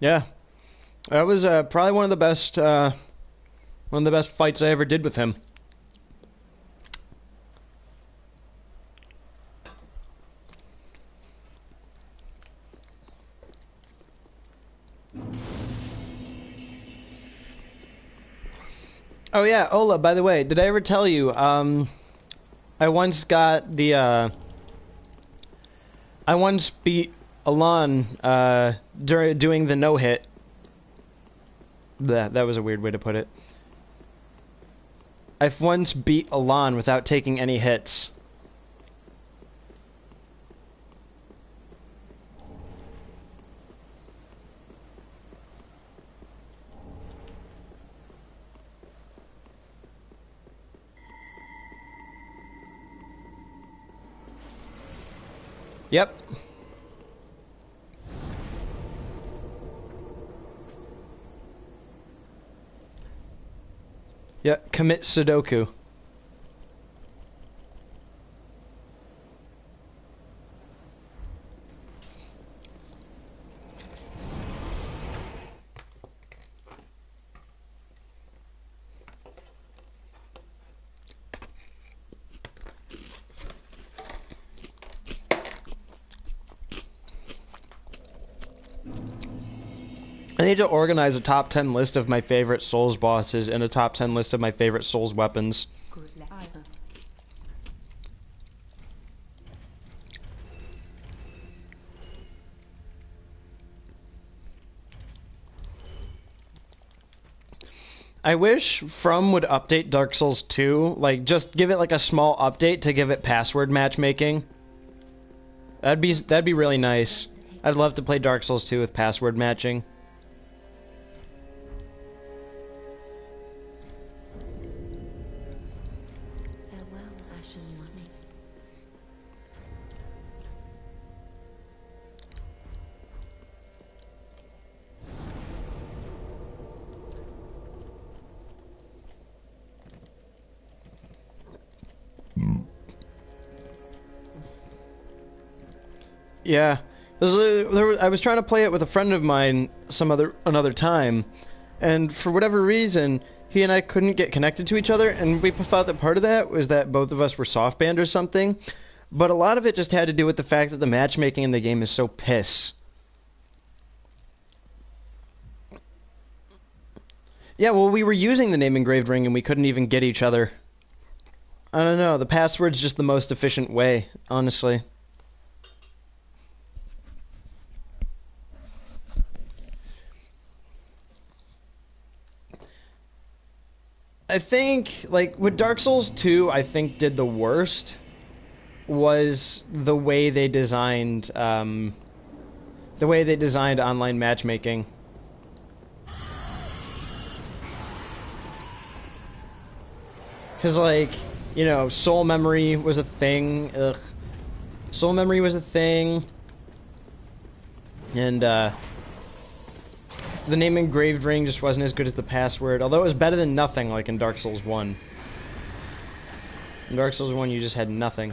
Yeah, that was probably one of the best fights I ever did with him. Oh yeah, Ola, by the way, did I ever tell you, I once got the, I once beat Alon, during doing the no-hit. That was a weird way to put it. I've once beat Alon without taking any hits. Yep. Yeah, commit Sudoku. I need to organize a top 10 list of my favorite Souls bosses and a top 10 list of my favorite Souls weapons. I wish From would update Dark Souls 2, like just give it like a small update to give it password matchmaking. That'd be really nice. I'd love to play Dark Souls 2 with password matching. Farewell, Ashen One. Yeah, I was trying to play it with a friend of mine another time, and for whatever reason, he and I couldn't get connected to each other, and we thought that part of that was that both of us were soft banned or something, but a lot of it just had to do with the fact that the matchmaking in the game is so piss. Yeah, well, we were using the name engraved ring and we couldn't even get each other. I don't know, the password's just the most efficient way, honestly. I think, like, what Dark Souls 2, I think, did the worst was the way they designed online matchmaking. Because, like, you know, soul memory was a thing. Ugh. Soul memory was a thing. And, the name engraved ring just wasn't as good as the password, although it was better than nothing, like in Dark Souls 1. In Dark Souls 1, you just had nothing.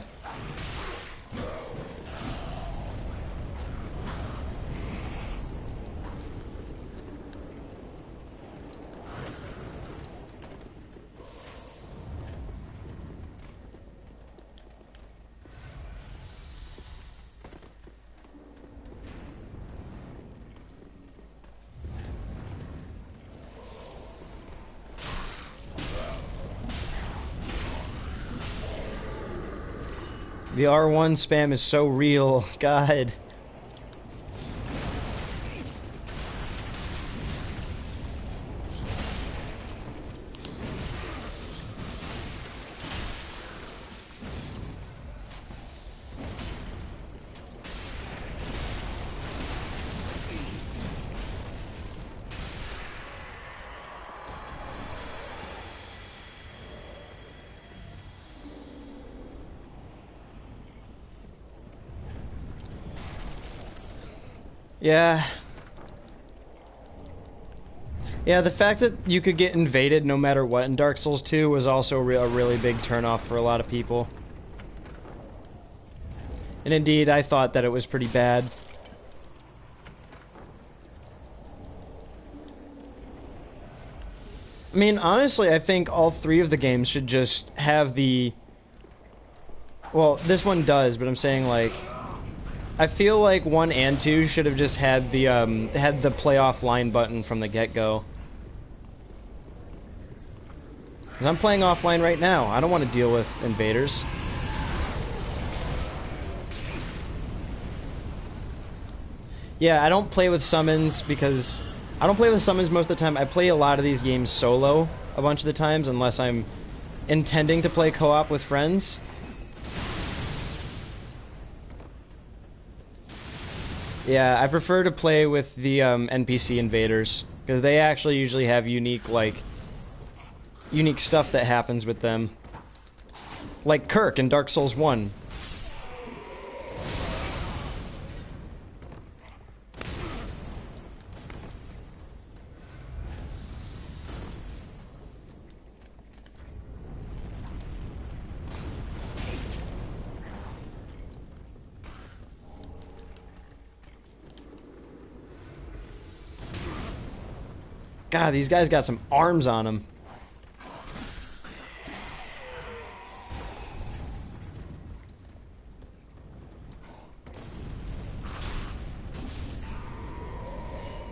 The R1 spam is so real. God. Yeah. Yeah, the fact that you could get invaded no matter what in Dark Souls 2 was also a really big turnoff for a lot of people. And indeed, I thought that it was pretty bad. I mean, honestly, I think all three of the games should just have the... Well, this one does, but I'm saying, like... I feel like 1 and 2 should have just had the play offline button from the get-go. Because I'm playing offline right now. I don't want to deal with invaders. Yeah, I don't play with summons because... I don't play with summons most of the time. I play a lot of these games solo a bunch of the times unless I'm intending to play co-op with friends. Yeah, I prefer to play with the NPC invaders because they actually usually have unique stuff that happens with them. Like Kirk in Dark Souls 1. God, these guys got some arms on them.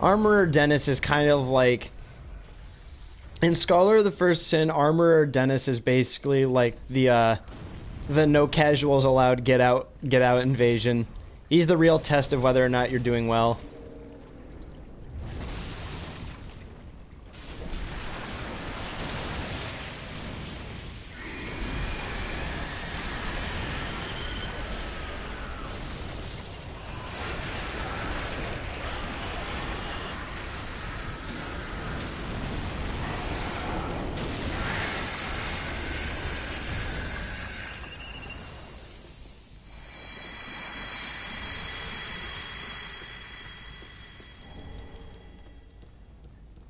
Armorer Dennis is kind of like in Scholar of the First Sin. Armorer Dennis is basically like the no casuals allowed get out invasion. He's the real test of whether or not you're doing well.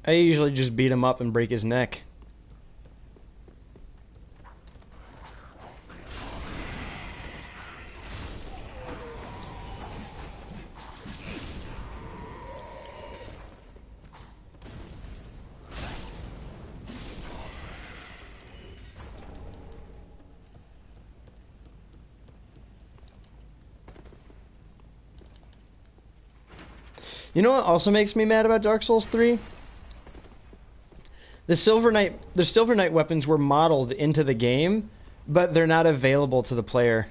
I usually just beat him up and break his neck. You know what also makes me mad about Dark Souls 3? The Silver Knight weapons were modeled into the game, but they're not available to the player.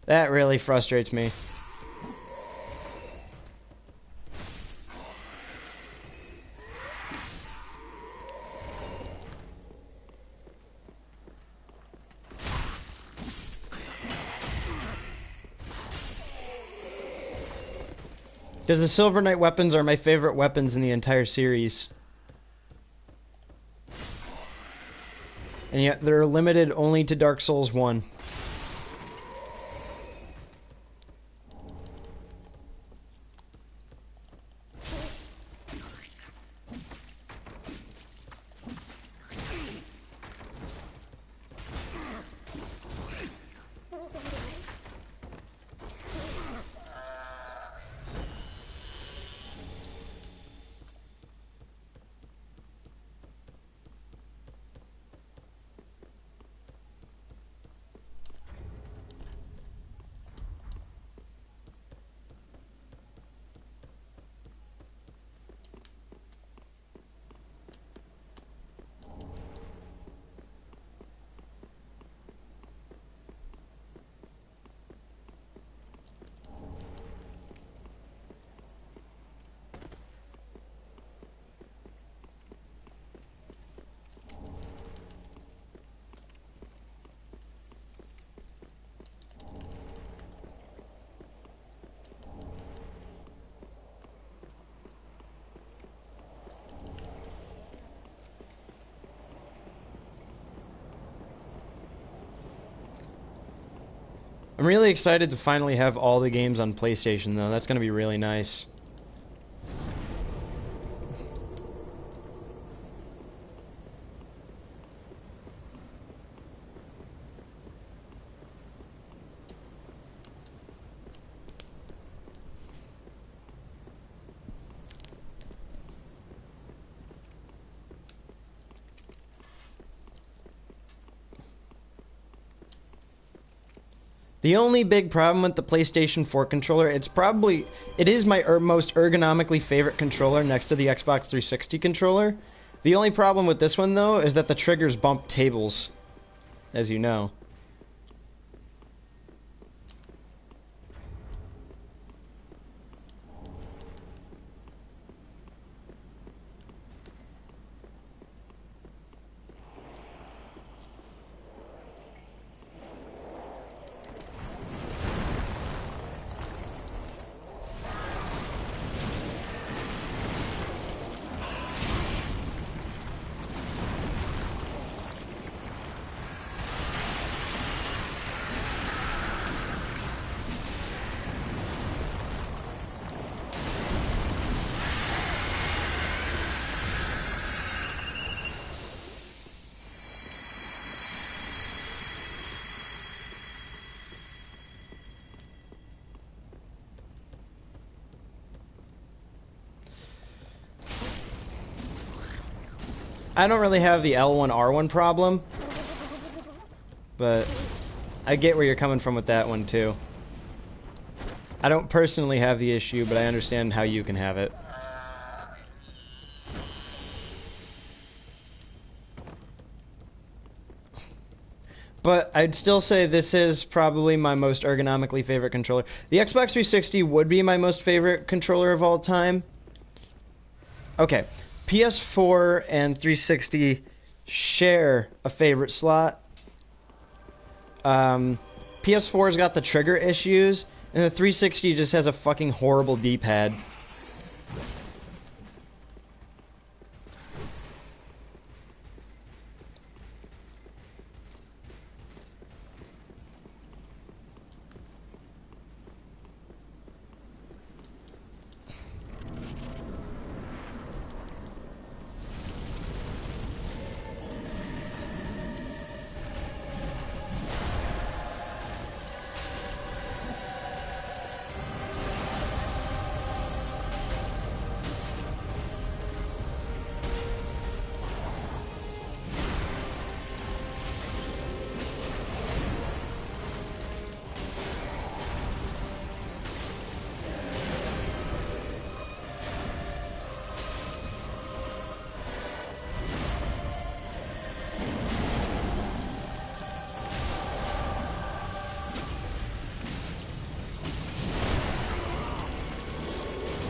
That really frustrates me. Because the Silver Knight weapons are my favorite weapons in the entire series. And yet they're limited only to Dark Souls 1. I'm really excited to finally have all the games on PlayStation, though. That's going to be really nice. The only big problem with the PlayStation 4 controller, it is my most ergonomically favorite controller next to the Xbox 360 controller. The only problem with this one, though, is that the triggers bump tables, as you know. I don't really have the L1, R1 problem, but I get where you're coming from with that one, too. I don't personally have the issue, but I understand how you can have it. But I'd still say this is probably my most ergonomically favorite controller. The Xbox 360 would be my most favorite controller of all time. Okay, PS4 and 360 share a favorite slot. PS4's got the trigger issues, and the 360 just has a fucking horrible D-pad.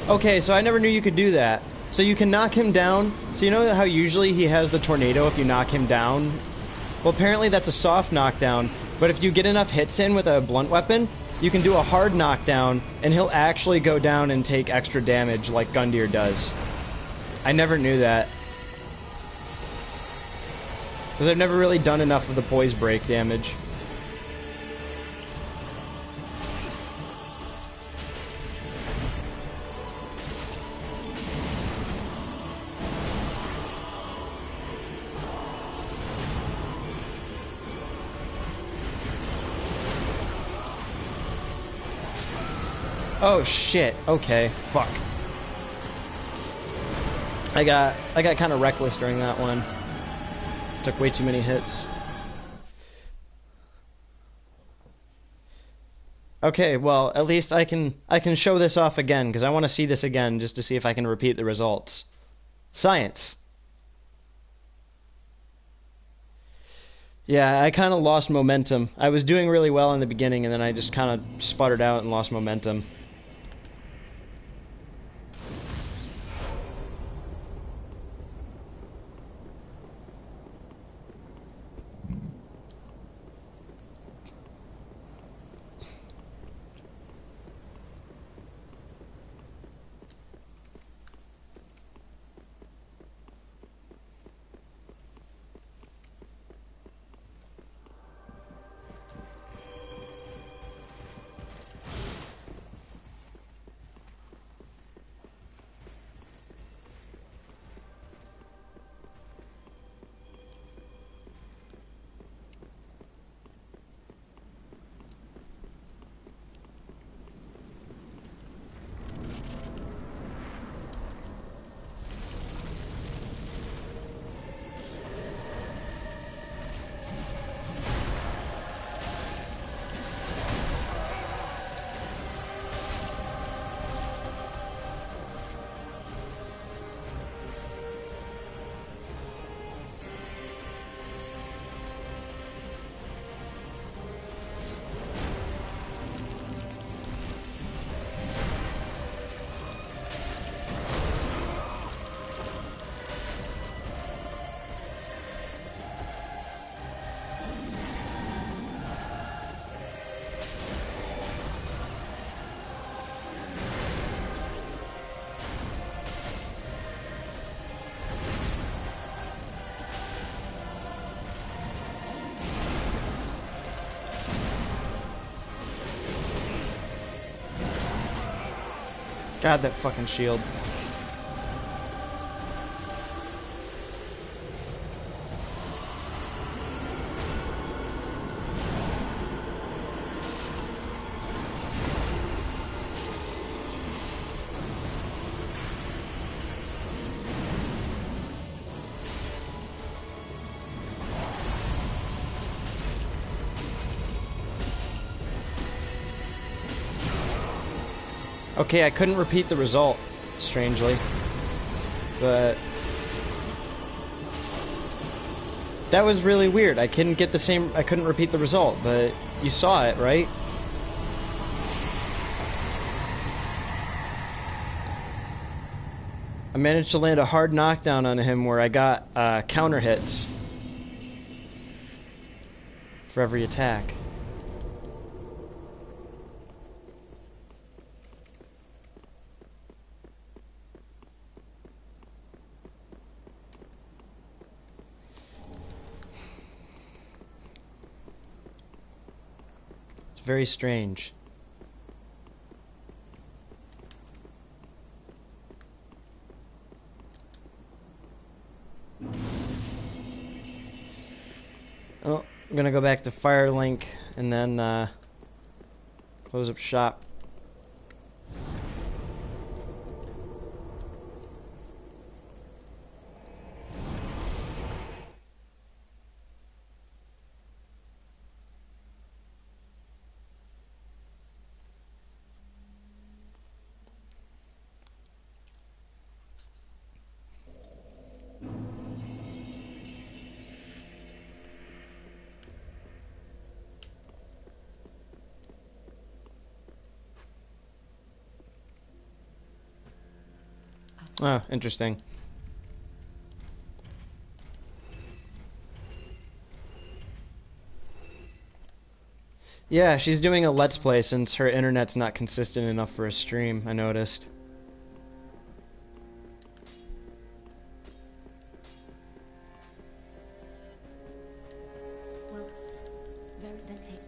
Okay, so I never knew you could do that. So you can knock him down. So you know how usually he has the tornado if you knock him down? Well, apparently that's a soft knockdown. But if you get enough hits in with a blunt weapon, you can do a hard knockdown, and he'll actually go down and take extra damage like Gundyr does. I never knew that. Because I've never really done enough of the poise break damage. Oh shit, okay, fuck. I got kind of reckless during that one. Took way too many hits. Okay, well, at least I can show this off again, because I want to see this again, just to see if I can repeat the results. Science. Yeah, I kind of lost momentum. I was doing really well in the beginning, and then I just kind of sputtered out and lost momentum. God, that fucking shield. Okay, I couldn't repeat the result, strangely. But that was really weird. I couldn't get the same, I couldn't repeat the result, but you saw it, right? I managed to land a hard knockdown on him where I got counter hits for every attack. It's very strange. Oh, I'm gonna go back to Firelink and then close up shop. Oh, interesting. Yeah, she's doing a Let's Play since her internet's not consistent enough for a stream, I noticed. Well, very then hey.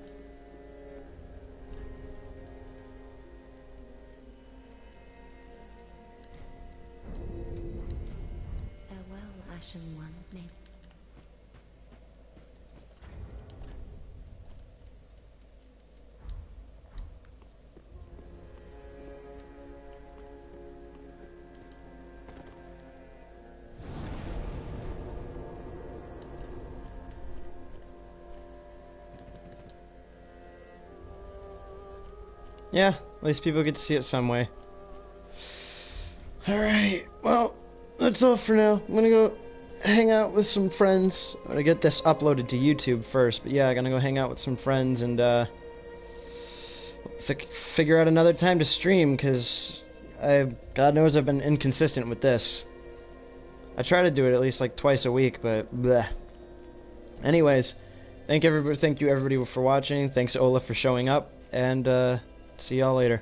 Farewell, Ashen One. May Yeah, at least people get to see it some way. Alright, well, that's all for now. I'm gonna go hang out with some friends. I'm gonna get this uploaded to YouTube first, but yeah, I'm gonna go hang out with some friends and figure out another time to stream, because God knows I've been inconsistent with this. I try to do it at least like twice a week, but bleh. Anyways, thank you everybody for watching. Thanks Ola for showing up, and see y'all later.